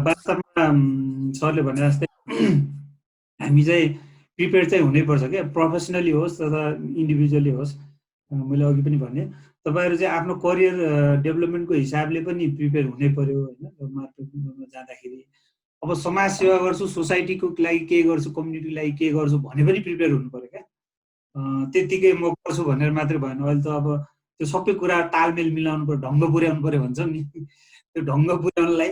वास्तवमा सरले भने जस्तै हामी चाहिँ प्रिपेयर चाहिँ हुनैपर्छ के प्रोफेसनली होस् तथा इन्डिभिजुअली होस् मैले अघि पनि भने तपाईहरु चाहिँ आफ्नो करियर डेभलपमेन्टको हिसाबले पनि प्रिपेयर हुनै पर्यो हैन मार्केटिङमा जाँदाखेरि अब समाज सेवा गर्छु सोसाइटीको लागि के गर्छु कम्युनिटीको लागि के गर्छु भने पनि प्रिपेयर हुनु पर्यो क्या त्यतिकै म गर्छु भनेर मात्रै भएन अहिले त अब त्यो सबै कुरा तालमेल मिलाउनु पर्यो ढङ्ग पुर्याउनु पर्यो भन्छ नि त्यो ढङ्ग पुर्याउनलाई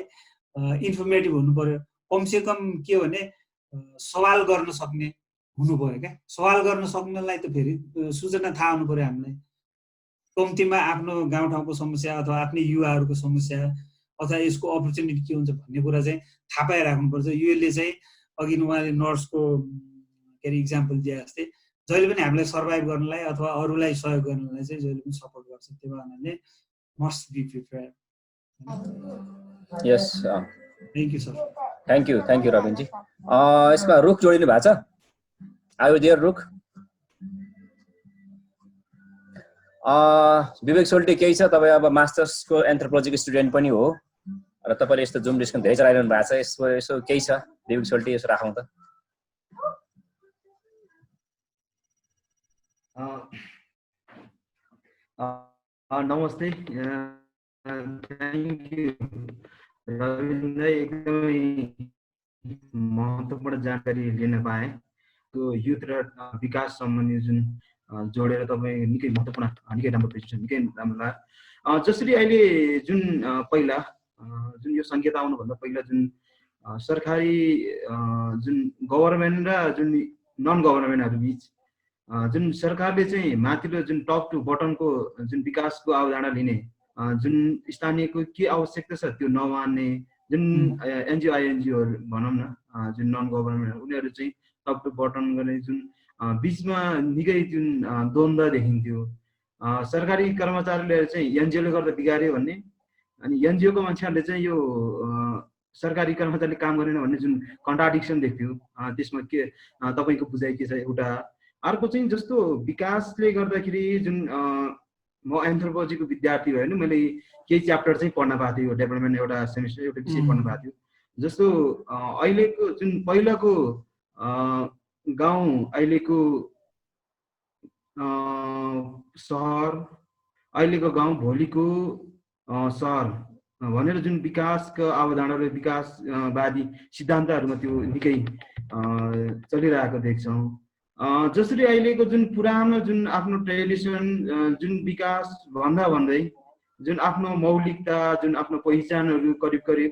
इन्फर्मेटिभ हुनु पर्यो कमसे कम के भने सवाल गर्न सक्ने हुनु पर्यो क्या सवाल गर्न सक्नलाई त फेरि सूचना थाहा हुनु पर्यो हामीलाई कम्तीमा आफ्नो गाउँठाउँको समस्या अथवा आफ्नै युवाहरूको समस्या अथवा यसको अपर्च्युनिटी के हुन्छ भन्ने कुरा चाहिँ थाहा पाइराख्नुपर्छ यसले चाहिँ अघि उहाँले नर्सको के अरे इक्जाम्पल दिए जस्तै जहिले पनि हामीलाई सर्भाइभ गर्नलाई अथवा अरूलाई सहयोग गर्नलाई चाहिँ जहिले पनि सपोर्ट गर्छ त्यो कारणले must be prepared yes thank you sir thank you Ravin ji यसमा रुख जोडिनु भएको छ आयो देयर रुख विवेक सोल्टी केही छ तपाईँ अब मास्टर्सको एन्थ्रोपोलोजीको स्टुडेन्ट पनि हो र तपाईँले यस्तो जुम डिस्कसन धेरै चलाइरहनु भएको छ यसो केही छ विवेक सोल्टी यसो राखौँ त नमस्ते थ्याङ्क यू रविन्द्र एकदमै महत्त्वपूर्ण जानकारी लिन पाएँ त्यो युथ र विकास सम्बन्धी जुन जोडेर तपाईँ निकै महत्त्वपूर्ण निकै राम्रो प्रेजेन्टेसन निकै राम्रो लाग्यो जसरी अहिले जुन पहिला जुन यो सङ्केत आउनुभन्दा पहिला जुन सरकारी जुन गभर्नमेन्ट र जुन नन गभर्नमेन्टहरू बिच जुन सरकारले चाहिँ माथिल्लो जुन टप टु बटमको जुन विकासको अवधारणा लिने जुन स्थानीयको के आवश्यकता छ त्यो नमान्ने जुन एनजिओ आइएनजिओहरू भनौँ न जुन नन गभर्नमेन्ट उनीहरू चाहिँ टप टु बटम गर्ने जुन बिचमा निकै जुन द्वन्द्व देखिन्थ्यो सरकारी कर्मचारीले चाहिँ एनजिओले गर्दा बिगार्यो भन्ने अनि एनजिओको मान्छेहरूले चाहिँ यो सरकारी कर्मचारीले काम गरेन भन्ने जुन कन्ट्राडिक्सन देख्थ्यो त्यसमा के तपाईँको बुझाइ के छ एउटा अर्को चाहिँ जस्तो विकासले गर्दाखेरि जुन म एन्थ्रोपोलोजीको विद्यार्थी भयो भने मैले केही च्याप्टर चाहिँ पढ्न पाएको थियो डेभलपमेन्ट एउटा सेमिस्टर एउटा विषय पढ्न पाएको थियो जस्तो अहिलेको जुन पहिलाको गाउँ अहिलेको सहर अहिलेको गाउँ भोलिको सहर भनेर जुन विकासको अवधारणा र विकासवादी सिद्धान्तहरूमा त्यो निकै चलिरहेको देख्छौँ जसरी अहिलेको जुन पुरानो जुन आफ्नो ट्रेडिसन जुन विकास भन्दै जुन आफ्नो मौलिकता जुन आफ्नो पहिचानहरू करिब करिब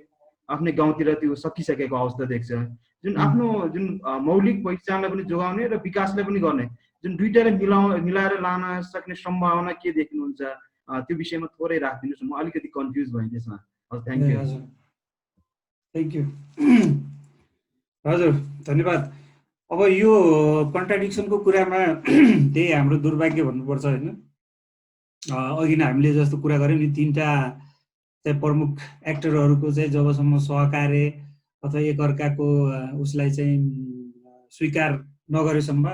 आफ्नै गाउँतिर त्यो सकिसकेको अवस्था देख्छ। जुन आफ्नो जुन मौलिक पहिचानलाई पनि जोगाउने र विकासलाई पनि गर्ने जुन दुईटालाई मिलाएर लान सक्ने सम्भावना के देख्नुहुन्छ त्यो विषयमा थोरै राखिदिनुहोस्। म अलिकति कन्फ्युज भएँ त्यसमा। हजुर थ्याङ्क यू। Thank you. हजुर धन्यवाद। अब यो कन्ट्राडिक्सनको कुरामा त्यही हाम्रो दुर्भाग्य भन्नुपर्छ होइन। अघि नै हामीले जस्तो कुरा गऱ्यौँ नि, तिनवटा चाहिँ प्रमुख एक्टरहरूको चाहिँ जबसम्म सहकार्य अथवा एकअर्काको उसलाई चाहिँ स्वीकार नगरेसम्म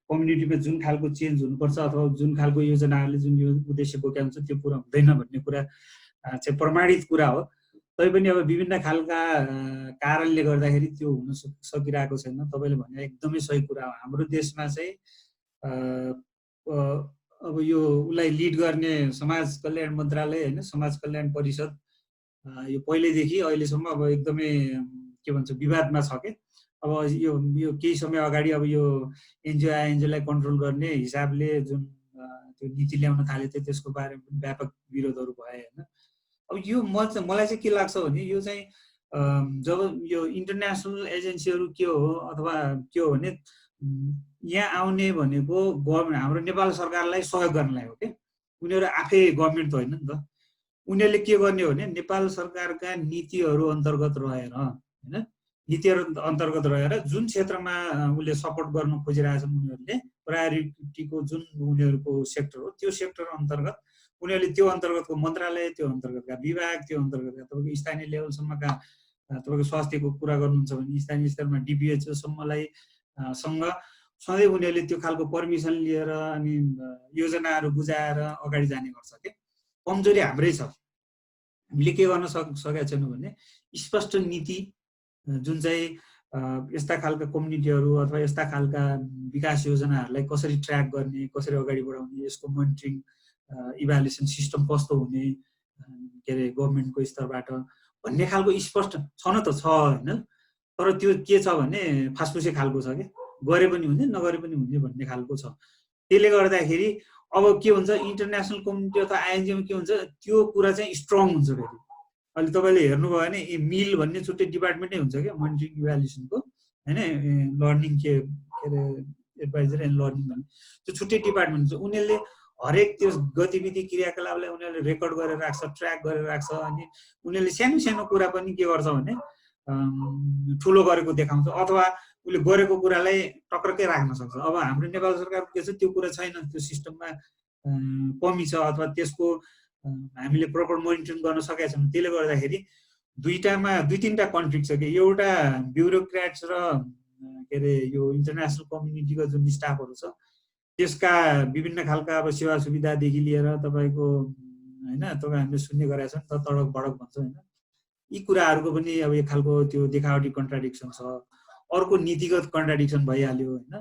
कम्युनिटीमा जुन खालको चेन्ज हुनुपर्छ अथवा जुन खालको योजनाहरूले जुन यो उद्देश्य बोकेको हुन्छ त्यो पुरा हुँदैन भन्ने कुरा चाहिँ प्रमाणित कुरा हो। तैपनि अब विभिन्न खालका कारणले गर्दाखेरि त्यो हुन सकिरहेको छैन। तपाईँले भने एकदमै सही कुरा हो। हाम्रो देशमा चाहिँ अब यो उसलाई लिड गर्ने समाज कल्याण मन्त्रालय होइन, समाज कल्याण परिषद यो पहिल्यैदेखि अहिलेसम्म अब एकदमै के भन्छ विवादमा छ के। अब यो केही समय अगाडि अब यो एनजिओ आइएनजिओलाई कन्ट्रोल गर्ने हिसाबले जुन त्यो नीति ल्याउन थाले थियो त्यसको बारेमा पनि व्यापक विरोधहरू भए होइन। अब यो मलाई चाहिँ के लाग्छ भने यो चाहिँ जब यो इन्टरनेसनल एजेन्सीहरू के हो अथवा के हो भने यहाँ आउने भनेको गभर्मेन्ट हाम्रो नेपाल सरकारलाई सहयोग गर्नलाई हो क्या। उनीहरू आफै गभर्मेन्ट त होइन नि त। उनीहरूले के गर्ने हो भने नेपाल सरकारका नीतिहरू अन्तर्गत रहेर होइन, नीतिहरू अन्तर्गत रहेर जुन क्षेत्रमा उसले सपोर्ट गर्न खोजिरहेछन् उनीहरूले प्रायोरिटीको जुन उनीहरूको सेक्टर हो त्यो सेक्टर अन्तर्गत उनीहरूले त्यो अन्तर्गतको मन्त्रालय, त्यो अन्तर्गतका विभाग, त्यो अन्तर्गतका तपाईँको स्थानीय लेभलसम्मका तपाईँको स्वास्थ्यको कुरा गर्नुहुन्छ भने स्थानीय स्तरमा डिपिएचओसम्मलाई सँग सधैँ उनीहरूले त्यो खालको पर्मिसन लिएर अनि योजनाहरू बुझाएर अगाडि जाने गर्छ क्या। कमजोरी हाम्रै छ। हामीले के गर्न सकेका छैनौँ भने स्पष्ट नीति जुन चाहिँ यस्ता खालका कम्युनिटीहरू अथवा यस्ता खालका विकास योजनाहरूलाई कसरी ट्र्याक गर्ने, कसरी अगाडि बढाउने, यसको मोनिटरिङ इभ्यालुएसन सिस्टम कस्तो हुने के अरे गभर्मेन्टको स्तरबाट भन्ने खालको स्पष्ट छ न त छ होइन। तर त्यो के छ भने फासफुसे खालको छ क्या, गरे पनि हुने नगरे पनि हुने भन्ने खालको छ। त्यसले गर्दाखेरि अब के हुन्छ इन्टरनेसनल कम्युनिटी अथवा आइएनजिओमा के हुन्छ त्यो कुरा चाहिँ स्ट्रङ हुन्छ। फेरि अहिले तपाईँले हेर्नुभयो भने मिल भन्ने छुट्टै डिपार्टमेन्टै हुन्छ क्या मोनिटरिङ इभ्यालुएसनको होइन, लर्निङ के अरे एडभाइजर एन्ड लर्निङ भन्ने त्यो छुट्टै डिपार्टमेन्ट हुन्छ। उनीहरूले हरेक त्यो गतिविधि क्रियाकलापलाई उनीहरूले रेकर्ड गरेर राख्छ, ट्र्याक गरेर राख्छ। अनि उनीहरूले सानो सानो कुरा पनि के गर्छ भने ठुलो गरेको देखाउँछ अथवा उसले गरेको कुरालाई टक्रक्कै राख्न सक्छ। अब हाम्रो नेपाल सरकारको के छ त्यो कुरा छैन, त्यो सिस्टममा कमी छ अथवा त्यसको हामीले प्रपर मोनिटरिङ गर्न सकेका छैनौँ। त्यसले गर्दाखेरि दुई तिनवटा कन्फ्लिक्ट छ कि एउटा ब्युरोक्रेट्स र के अरे यो इन्टरनेसनल कम्युनिटीको जुन स्टाफहरू छ त्यसका विभिन्न खालका अब सेवा सुविधादेखि लिएर तपाईँको होइन तपाईँ हामीले सुन्ने गरेका छौँ त तडक भडक भन्छ होइन, यी कुराहरूको पनि अब एक खालको त्यो देखावटी कन्ट्राडिक्सन छ। अर्को नीतिगत कन्ट्राडिक्सन भइहाल्यो होइन।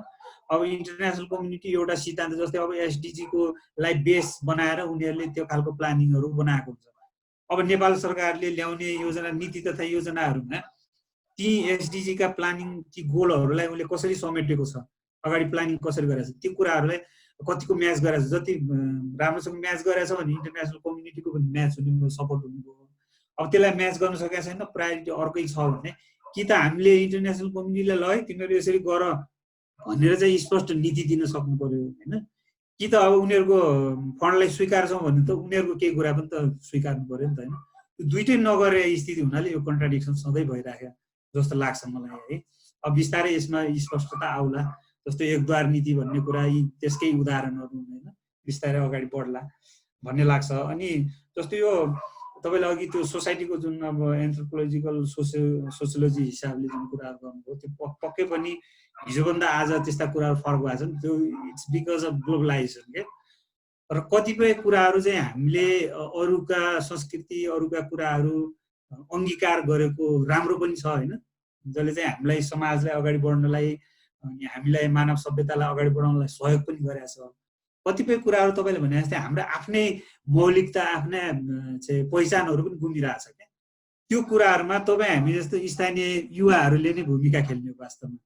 अब इन्टरनेसनल कम्युनिटी एउटा सिद्धान्त जस्तै अब एसडिजीको लाई बेस बनाएर उनीहरूले त्यो खालको प्लानिङहरू बनाएको हुन्छ। अब नेपाल सरकारले ल्याउने योजना नीति तथा योजनाहरूमा ती एसडिजीका प्लानिङ ती गोलहरूलाई उसले कसरी समेटेको छ, अगाडि प्लानिङ कसरी गरेछ, त्यो कुराहरूलाई कतिको म्याच गरेछ। जति राम्रोसँग म्याच गरेछ भने इन्टरनेसनल कम्युनिटीको पनि म्याच हुने सपोर्ट हुने भयो। अब त्यसलाई म्याच गर्न सकेका छैन, प्रायोरिटी अर्कै छ भने कि त हामीले इन्टरनेसनल कम्युनिटीलाई ल है तिमीहरू यसरी गर भनेर चाहिँ स्पष्ट नीति दिन सक्नु पर्यो होइन, कि त अब उनीहरूको फन्डलाई स्वीकार्छौँ भने त उनीहरूको केही कुरा पनि त स्वीकार्नु पर्यो नि त होइन। दुइटै नगरे स्थिति हुनाले यो कन्ट्राडिक्सन सधैँ भइराख्यो जस्तो लाग्छ मलाई है। अब बिस्तारै यसमा स्पष्टता आउला, जस्तो एकद्वार नीति भन्ने कुरा यी त्यसकै उदाहरणहरू होइन, बिस्तारै अगाडि बढ्ला भन्ने लाग्छ। अनि जस्तो यो तपाईँले अघि त्यो सोसाइटीको जुन अब एन्थ्रोपोलोजिकल सोसियोलोजी हिसाबले जुन कुराहरू गर्नुभयो त्यो पक्कै पनि हिजोभन्दा आज त्यस्ता कुराहरू फरक भएको छन्। त्यो इट्स बिकज अफ ग्लोबलाइजेसन के। र कतिपय कुराहरू चाहिँ हामीले अरूका संस्कृति अरूका कुराहरू अङ्गीकार गरेको राम्रो पनि छ होइन, जसले चाहिँ हामीलाई समाजलाई अगाडि बढ्नलाई अनि हामीलाई मानव सभ्यतालाई अगाडि बढाउनलाई सहयोग पनि गरेको छ। कतिपय कुराहरू तपाईँले भने जस्तै हाम्रो आफ्नै मौलिकता आफ्नै चाहिँ पहिचानहरू पनि गुमिरहेछ क्या। त्यो कुराहरूमा तपाईँ हामी जस्तो स्थानीय युवाहरूले नै भूमिका खेल्ने हो वास्तवमा।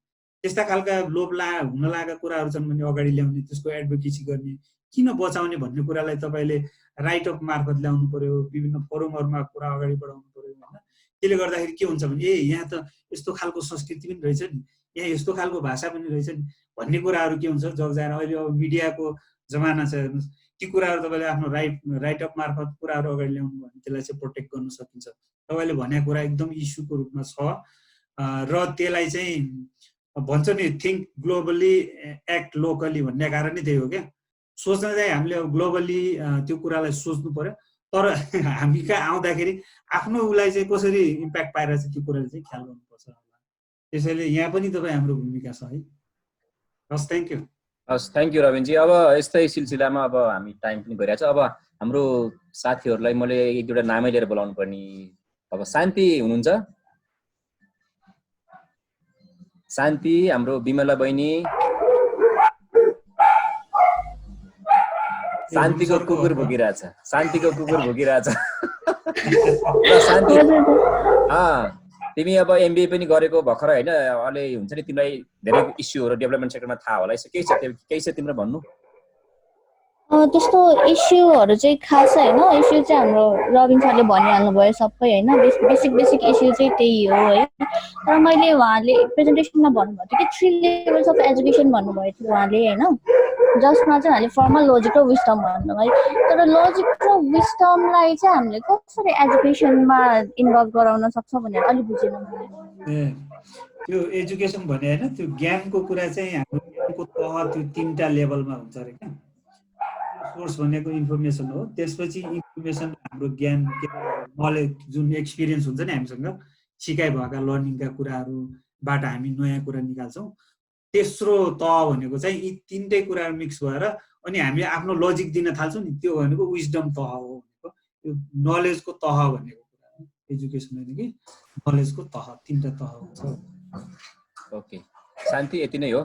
त्यस्ता खालका लोभ हुन लागेका कुराहरू छन् भने अगाडि ल्याउने, त्यसको एडभोकेसी गर्ने, किन बचाउने भन्ने कुरालाई तपाईँले राइट अप मार्फत ल्याउनु पर्यो, विभिन्न फोरमहरूमा कुरा अगाडि बढाउनु पर्यो होइन। त्यसले गर्दाखेरि के हुन्छ भने यहाँ त यस्तो खालको संस्कृति पनि रहेछ नि, यहाँ यस्तो खालको भाषा पनि रहेछ नि भन्ने कुराहरू के हुन्छ जगजाएर अहिले अब मिडियाको जमाना छ हेर्नुहोस्, ती कुराहरू तपाईँले आफ्नो राइट अप मार्फत कुराहरू अगाडि ल्याउनु भने त्यसलाई चाहिँ प्रोटेक्ट गर्न सकिन्छ। तपाईँले भनेको कुरा एकदम इस्युको रूपमा छ र त्यसलाई चाहिँ भन्छ नि थिङ्क ग्लोबली एक्ट लोकली भन्ने कारण नै त्यही हो क्या। सोच्न चाहिँ हामीले अब ग्लोबली त्यो कुरालाई सोच्नु पर्यो, तर हामी कहाँ आउँदाखेरि आफ्नो उसलाई चाहिँ कसरी इम्प्याक्ट पाएर चाहिँ त्यो कुराले चाहिँ ख्याल गर्नुपर्छ। त्यसैले यहाँ पनि तपाईँ हाम्रो भूमिका छ है। हस्, थ्याङ्क यू। हस्, थ्याङ्क यू रविनजी। अब यस्तै सिलसिलामा अब हामी टाइम पनि गइरहेको छ। अब हाम्रो साथीहरूलाई मैले एक दुईवटा नामै लिएर बोलाउनु पर्ने। अब शान्ति हुनुहुन्छ? शान्ति, हाम्रो विमला बहिनी। शान्तिको कुकुर भुकिरहेछ, शान्तिको कुकुर भुकिरहेछ। शान्ति तिमी अब एमबिए पनि गरेको भर्खर होइन, अहिले हुन्छ नि तिमीलाई धेरै इस्युहरू डेभलपमेन्ट सेक्टरमा थाहा होला, यसो केही छ तिम्रो भन्नु? त्यस्तो इस्युहरू चाहिँ खास होइन, इस्यु चाहिँ हाम्रो रविन सरले भनिहाल्नु भयो सबै होइन, बेसिक इस्यु चाहिँ त्यही हो है। तर मैले उहाँले प्रेजेन्टेसनमा भन्नुभएको थियो कि 3 लेभल्स अफ एजुकेसन भन्नुभएको थियो उहाँले होइन, जसमा चाहिँ हामीले फर्मल, लोजिक र विस्डम भन्नुभयो। तर लोजिक र विस्डमलाई चाहिँ हामीले कसरी एजुकेसनमा इन्भल्भ गराउन सक्छौँ भनेर अलिक बुझेन मैले। त्यो एजुकेसन भने होइन, त्यो ज्ञानको कुरा चाहिँ हाम्रो ज्ञानको तह त्यो 3टा लेभलमा हुन्छ अरे क्या। सोर्स भनेको इन्फर्मेसन हो, त्यसपछि इन्फर्मेसन हाम्रो ज्ञान नलेज जुन एक्सपिरियन्स हुन्छ नि हामीसँग सिकाइ भएका लर्निङका कुराहरूबाट हामी नयाँ कुरा निकाल्छौँ। तेस्रो तह भनेको चाहिँ यी 3टै कुराहरू मिक्स भएर अनि हामीले आफ्नो लजिक दिन थाल्छौँ नि, त्यो भनेको विजडम तह हो भनेको, यो नलेजको तह भनेको कुरा हो। एजुकेसन होइन कि नलेजको तह, 3टा तह हुन्छ। ओके शान्ति, यति नै हो।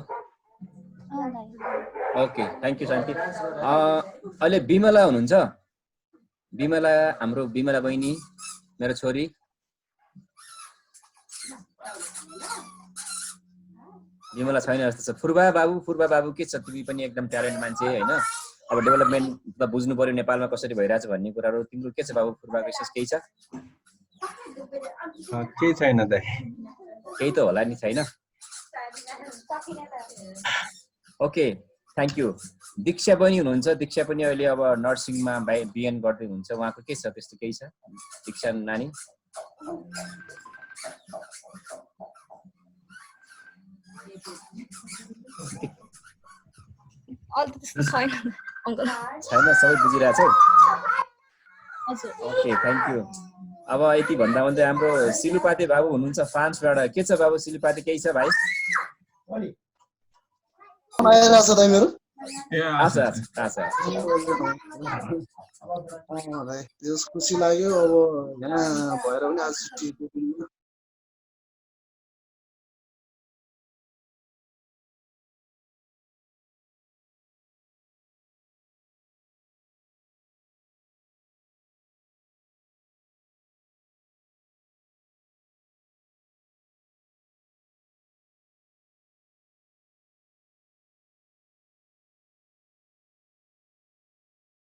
ओके, थ्याङ्क यू शान्ति। अहिले विमला हुनुहुन्छ? विमला, हाम्रो विमला बहिनी, मेरो छोरी। विमला छैन जस्तो छ। फुर्बा बाबु के छ? तिमी पनि एकदम ट्यालेन्ट मान्छे होइन, अब डेभलपमेन्ट त बुझ्नु पर्यो नेपालमा कसरी भइरहेछ भन्ने कुराहरू। तिम्रो के छ बाबु? फुर्बाको विशेष केही छ? केही छैन दाइ, केही त होला नि, छैन? Okay, thank you. दीक्षा पनि हुनुहुन्छ? दीक्षा पनि अहिले अब नर्सिङमा बिएन गर्दै हुन्छ, उहाँको के छ? त्यस्तो केही छ दीक्षा नानी? छैन, सबै बुझिरहेछौ? Okay, thank you. अब यति भन्दा भन्दै हाम्रो सिलुपाते बाबु हुनुहुन्छ फ्रान्सबाट। के छ बाबु सिलुपाते, केही छ भाइ? खुसी लाग्यो। अब यहाँ भएर पनि आज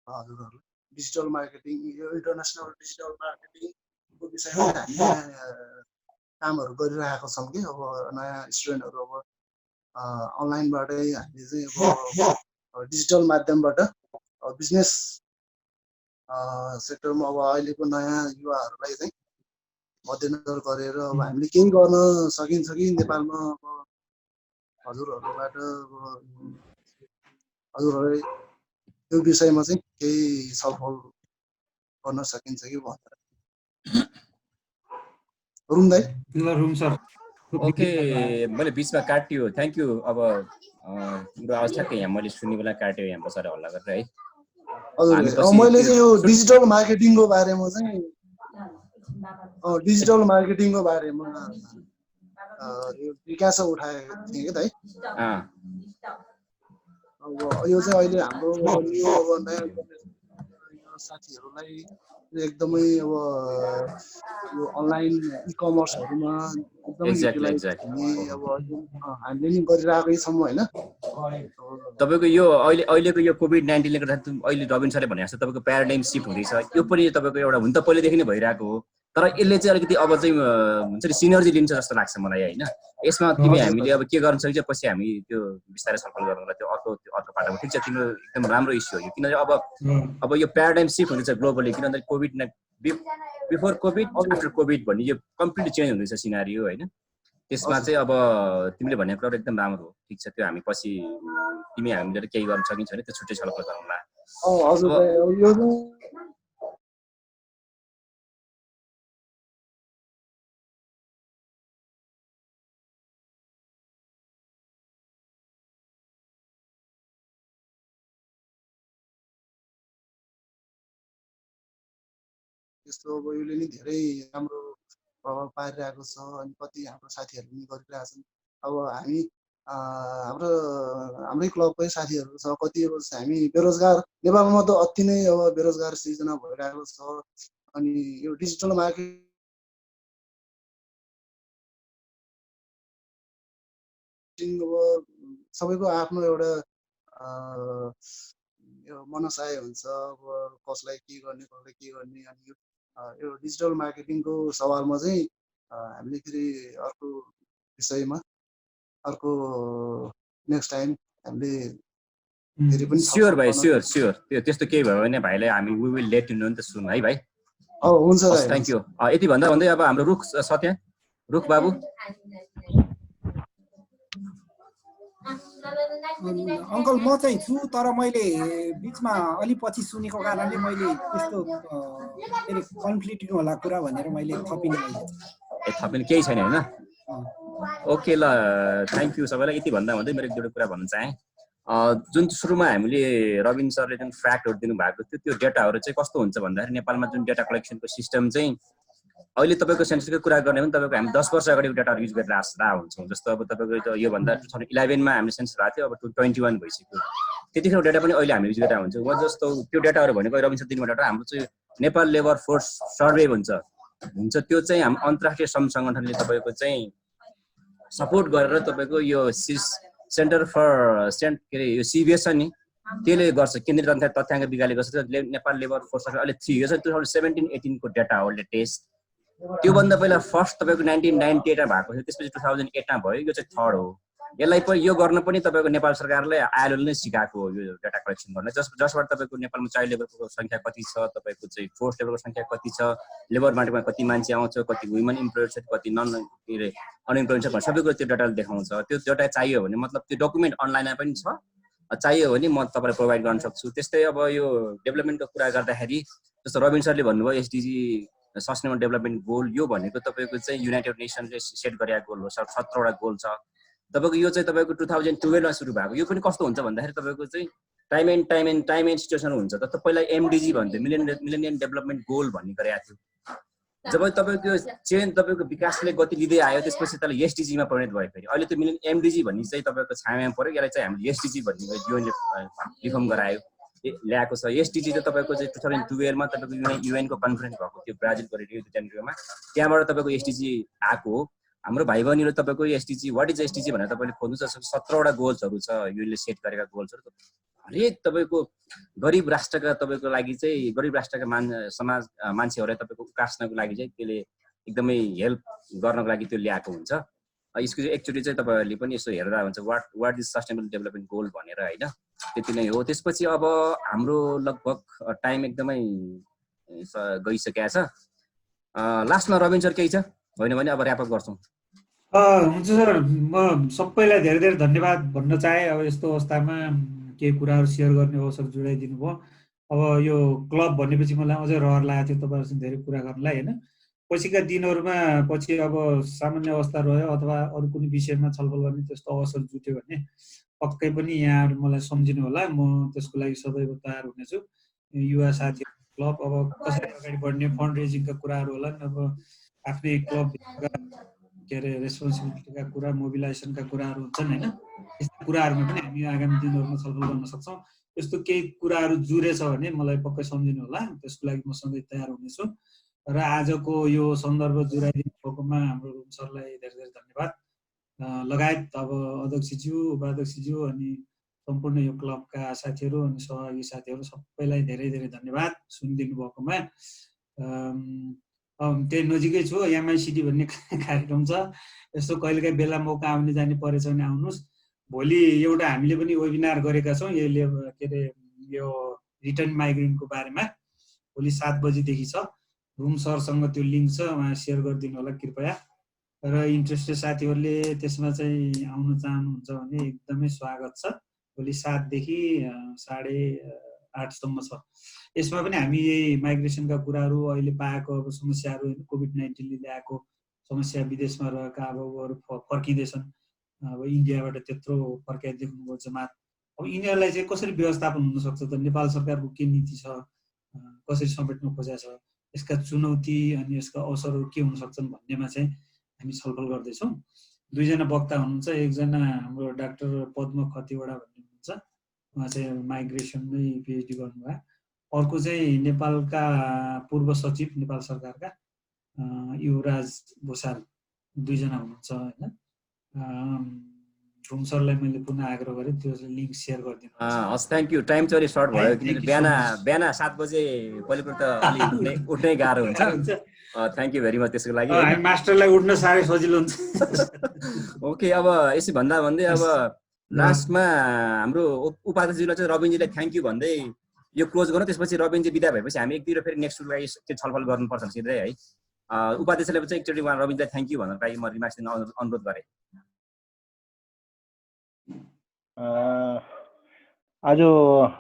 हजुरहरू डिजिटल मार्केटिङ, यो इन्टरनेसनल डिजिटल मार्केटिङको विषयमा हामी कामहरू गरिरहेका छौँ कि अब नयाँ स्टुडेन्टहरू अब अनलाइनबाटै हामीले चाहिँ अब डिजिटल माध्यमबाट बिजनेस सेक्टरमा अब अहिलेको नयाँ युवाहरूलाई चाहिँ मध्यनजर गरेर अब हामीले केही गर्न सकिन्छ कि नेपालमा अब हजुरहरूबाट हजुरहरूले त्यो विषयमा चाहिँ केही छलफल गर्न सकिन्छ कि भनेर। रुम दाइ? Room sir. ओके, मैले बिचमा काट्यो, थ्याङ्क यू। अब तिम्रो आवाज ठ्याक्कै यहाँ मैले सुन्ने बेला काट्यो यहाँ बसेर हल्ला गरेर है। हजुर, मैले चाहिँ यो डिजिटल मार्केटिङको बारेमा चाहिँ यो जिज्ञासा उठाएको थिएँ कि दाइ। अब यो चाहिँ अहिले हाम्रो यो अब नयाँ साथीहरूलाई एकदमै अब यो अनलाइन इकमर्सहरूमा एकदमै युटिलाइज हुने अब हामीले नि गरिरहेकै छौँ होइन। तपाईँको यो अहिलेको यो कोभिड-19ले गर्दा अहिले रबिन सरले भने जस्तो तपाईँको प्याराडाइम सिफ्ट हुँदैछ, यो पनि तपाईँको एउटा हुन त पहिलेदेखि नै भइरहेको हो, तर यसले चाहिँ अलिकति अब चाहिँ हुन्छ नि सिनर्जी लिन्छ जस्तो लाग्छ मलाई होइन। यसमा तिमी हामीले अब के गर्न सकिन्छ पछि हामी त्यो बिस्तारै छलफल गरौँला त्यो अर्को पाटोमा। ठिक छ, तिम्रो एकदम राम्रो इस्यु हो यो, किनभने अब यो प्याराडाइम सिफ्ट हुँदैछ ग्लोबली, किनभने बिफोर कोभिड आफ्टर कोभिड भन्ने यो कम्प्लिटली चेन्ज हुँदैछ सिनारियो होइन। त्यसमा चाहिँ अब तिमीले भनेको कुरा एकदम राम्रो हो। ठिक छ, त्यो हामी पछि तिमी हामीले केही गर्न सकिन्छ भने त्यो छुट्टै छलफल गरौँला। हजुर यो यस्तो अब यसले नि धेरै राम्रो प्रभाव पारिरहेको छ अनि कति हाम्रो साथीहरूले पनि गरिरहेछन्। अब हामी हाम्रै क्लबकै साथीहरू छ, कति अब हामी बेरोजगार, नेपालमा त अति नै अब बेरोजगार सिर्जना भइरहेको छ। अनि यो डिजिटल मार्केटिङ अब सबैको आफ्नो एउटा यो मनसाय हुन्छ, अब कसलाई के गर्ने अनि यो डिजिटल मार्केटिङको सवालमा चाहिँ हामीले फेरि अर्को विषयमा अर्को नेक्स्ट टाइम हामीले फेरि पनि स्योर भाइ, स्योर त्यो त्यस्तो केही भयो भने भाइलाई हामी we will let you know नि त सुन है भाइ। हुन्छ दाइ, थ्याङ्क यू। यति भन्दा भन्दै अब हाम्रो रुख सत्य रुख बाबु। अङ्कल म चाहिँ छु, तर मैले बिचमा अलि पछि सुनेको कारणले मैले त्यस्तो के अरे कन्फ्लिक्ट होला कुरा भनेर मैले थपिने केही छैन होइन। ओके ल, थ्याङ्क यू सबैलाई। यति भन्दा भन्दै मेरो एक दुईवटा कुरा भन्न चाहेँ। जुन सुरुमा हामीले रबिन सरले जुन फ्याक्टहरू दिनुभएको थियो त्यो डेटाहरू चाहिँ कस्तो हुन्छ भन्दाखेरि नेपालमा जुन डेटा कलेक्सनको सिस्टम चाहिँ अहिले तपाईँको सेन्ससको कुरा गर्ने भने तपाईँको हामी 10 वर्ष अगाडिको डेटाहरू युज गरेर आएको हुन्छौँ। जस्तो अब तपाईँको योभन्दा 2011 मा हामीले सेन्सस भएको थियो, अब 2021 भइसक्यो। त्यतिखेर डेटा पनि अहिले हामी युज गरेर हुन्छौँ। जस्तो त्यो डेटाहरू भनेको रबिन सर दिनुभएको डेटा हाम्रो चाहिँ नेपाल लेबर फोर्स सर्वे हुन्छ, त्यो चाहिँ हाम्रो अन्तर्राष्ट्रिय श्रम सङ्गठनले तपाईँको चाहिँ सपोर्ट गरेर तपाईँको यो सेन्टर फर के अरे यो सिबिएस छ नि, त्यसले गर्छ, केन्द्रीय तथ्याङ्क विज्ञानले गर्छ। नेपाल लेबर फोर्स सर्वे अहिले 3 इयर्स 2017-18 को डेटा हो लेटेस्ट। त्योभन्दा पहिला फर्स्ट तपाईँको 1998 मा भएको थियो, त्यसपछि 2008 मा भयो, यो चाहिँ थर्ड हो। यसलाई पनि यो गर्न पनि तपाईँको नेपाल सरकारले आइएलओले नै सिकाएको हो यो डेटा कलेक्सन गर्न, जसबाट तपाईँको नेपालमा चाइल्ड लेबरको सङ्ख्या कति छ, तपाईँको चाहिँ फोर्स लेबरको सङ्ख्या कति छ, लेबर मार्केटमा कति मान्छे आउँछ, कति वुमेन इम्प्लोइड छ, कति नन अनइम्प्लोइड छ, सबै कुरो त्यो डेटाले देखाउँछ। त्यो डेटा चाहियो भने मतलब त्यो डकुमेन्ट अनलाइनमा पनि छ, चाहियो भने म तपाईँलाई प्रोभाइड गर्न सक्छु। त्यस्तै अब यो डेभलपमेन्टको कुरा गर्दाखेरि जस्तो रबिन सरले भन्नुभयो एसडिजी सस्टेनेबल डेभलपमेन्ट गोल, यो भनेको तपाईँको चाहिँ युनाइटेड नेसनले सेट गरेको गोल हो, 17 वटा गोल छ तपाईँको। यो चाहिँ तपाईँको 2012 मा सुरु भएको। यो पनि कस्तो हुन्छ भन्दाखेरि तपाईँको चाहिँ टाइम एन्ड सिचुएसन हुन्छ। त पहिला एमडिजी भन्थ्यो, मिलेनियम डेभलपमेन्ट गोल भन्ने गरेको थियो। जब तपाईँको चेन्ज तपाईँको विकासले गति लिँदै आयो त्यसपछि त्यसलाई एसडिजीमा परिणत भयो। फेरि अहिले त्यो एमडिजी भन्ने चाहिँ तपाईँको छायामा पऱ्यो, यसलाई चाहिँ हामीले एसडिजी भन्ने युएनले रिफर्म गरायो ल्याएको छ। एसडिजी चाहिँ तपाईँको चाहिँ 2012 मा तपाईँको युएनको कन्फरेन्स भएको थियो ब्राजिलको रियो डी जेनेरोमा, त्यहाँबाट तपाईँको एसडिजी आएको हो। हाम्रो भाइ बहिनीहरू तपाईँको एसडिजी वाट इज एसडिजी भनेर तपाईँले खोज्नु छ, 17 वटा गोल्सहरू छ युएनले सेट गरेका गोल्सहरू। हरेक तपाईँको गरिब राष्ट्रका तपाईँको लागि चाहिँ गरिब राष्ट्रका मान्छेहरूलाई तपाईँको उकास्नको लागि चाहिँ त्यसले एकदमै हेल्प गर्नको लागि त्यो ल्याएको हुन्छ। यसको एक्चुअली चाहिँ तपाईँहरूले पनि यसो हेर्दा हुन्छ what is sustainable development goal भनेर होइन, त्यति नै हो। त्यसपछि अब हाम्रो लगभग टाइम एकदमै गइसकेको छ। लास्टमा रबिन सर केही छ होइन भने अब ऱ्यापअप गर्छौँ। हुन्छ सर, म सबैलाई धेरै धेरै धन्यवाद भन्न चाहे। अब यस्तो अवस्थामा केही कुराहरू सेयर गर्ने अवसर जोडाइदिनु भयो। अब यो क्लब भनेपछि मलाई अझै रहर लागेको थियो तपाईँहरूसँग धेरै कुरा गर्नलाई होइन। पछिका दिनहरूमा पछि अब सामान्य अवस्था रह्यो अथवा अरू कुनै विषयमा छलफल गर्ने त्यस्तो अवसर जुट्यो भने पक्कै पनि यहाँहरू मलाई सम्झिनु होला, म त्यसको लागि सदैव तयार हुनेछु। युवा साथी क्लब अब कसरी अगाडि बढ्ने फन्ड रेजिङका कुराहरू होला नि, अब आफ्नै क्लब के अरे रेस्पोन्सिबिलिटीका कुरा, मोबिलाइजेसनका कुराहरू हुन्छन् होइन। यस्ता कुराहरूमा पनि हामी आगामी दिनहरूमा छलफल गर्न सक्छौँ। यस्तो केही कुराहरू जुरेछ भने मलाई पक्कै सम्झिनु होला, त्यसको लागि म सधैँ तयार हुनेछु। र आजको यो सन्दर्भ जुराइदिनु भएकोमा हाम्रो रुम सरलाई धेरै धेरै धन्यवाद लगायत अब अध्यक्षज्यू, उपाध्यक्षज्यू अनि सम्पूर्ण यो क्लबका साथीहरू अनि सहयोगी साथीहरू सबैलाई धेरै धेरै धन्यवाद सुनिदिनु भएकोमा। त्यही नजिकै छु, एमआइसिटी भन्ने कार्यक्रम छ, यस्तो कहिलेकाहीँ बेला मौका आउने जाने परेछ भने आउनुहोस्। भोलि एउटा हामीले पनि वेबिनार गरेका छौँ यसले के अरे यो रिटर्न माइग्रेन्टको बारेमा, भोलि 7 बजीदेखि छ। रुम सरसँग त्यो लिङ्क छ, उहाँ सेयर गरिदिनु होला कृपया। र इन्ट्रेस्टेड साथीहरूले त्यसमा चाहिँ आउन चाहनुहुन्छ भने एकदमै स्वागत छ। भोलि 7 देखि 8:30 सम्म छ। यसमा पनि हामी यही माइग्रेसनका कुराहरू, अहिले पाएको अब समस्याहरू, कोभिड-19ले ल्याएको समस्या, विदेशमा रहेका अब अरू फर्किँदैछन्, अब इन्डियाबाट त्यत्रो फर्काइदिएको जमात, अब यिनीहरूलाई चाहिँ कसरी व्यवस्थापन हुनसक्छ त, नेपाल सरकारको के नीति छ, कसरी समेट्न खोजेको छ, यसका चुनौती अनि यसका अवसरहरू के हुन सक्छन् भन्नेमा चाहिँ हामी छलफल गर्दैछौँ। 2 जना वक्ता हुनुहुन्छ, एकजना हाम्रो डाक्टर पद्म खतिवडा भन्ने हुनुहुन्छ, उहाँ चाहिँ माइग्रेसनमै पिएचडी गर्नुभयो। अर्को चाहिँ नेपालका पूर्व सचिव नेपाल सरकारका युवराज भूषाल, 2 जना हुनुहुन्छ होइन। घुम सरलाई मैले पुनः आग्रह गरेँ त्यो लिङ्क सेयर गरिदिनु। हस्, थ्याङ्क यू। टाइम चाहिँ सर्ट भयो किनकि बिहान 7 बजे पहिलो त अलि उठ्नै गाह्रो हुन्छ। थ्याङ्क यू भेरी मच त्यसको लागि। मास्टरलाई उठ्न साह्रै सजिलो हुन्छ। ओके, अब यसो भन्दा भन्दै अब लास्टमा हाम्रो उपाध्यक्षजीलाई चाहिँ रबिनजीलाई थ्याङ्क यू भन्दै यो क्लोज गरौँ। त्यसपछि रबिनजी बिदा भएपछि हामी एकतिर फेरि नेक्स्ट लागि त्यो छलफल गर्नुपर्छ सिधै है। उपाध्यक्षले चाहिँ एकचोटि उहाँ रबिनजीलाई थ्याङ्क यू भन्नको लागि म रिमार्क्स दिन अनुरोध गरेँ। आज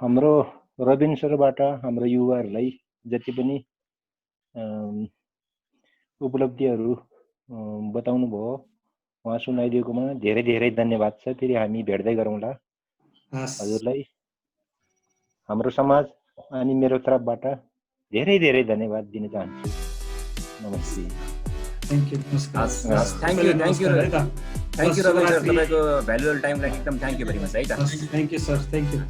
हाम्रो रबिन सरबाट हाम्रो युवाहरूलाई जति पनि उपलब्धिहरू बताउनु भयो, उहाँ सुनाइदिएकोमा धेरै धेरै धन्यवाद छ। फेरि हामी भेट्दै गरौँला। हजुरलाई हाम्रो समाज अनि मेरो तर्फबाट धेरै धेरै धन्यवाद दिन चाहन्छु। नमस्ते। Thank you. नमस्कार। थ्याङ्क यू रबिन सर, तपाईँको भ्यालुएबल टाइम लागि एकदम थ्याङ्क यू भेरी मच है त। Thank you sir, thank you.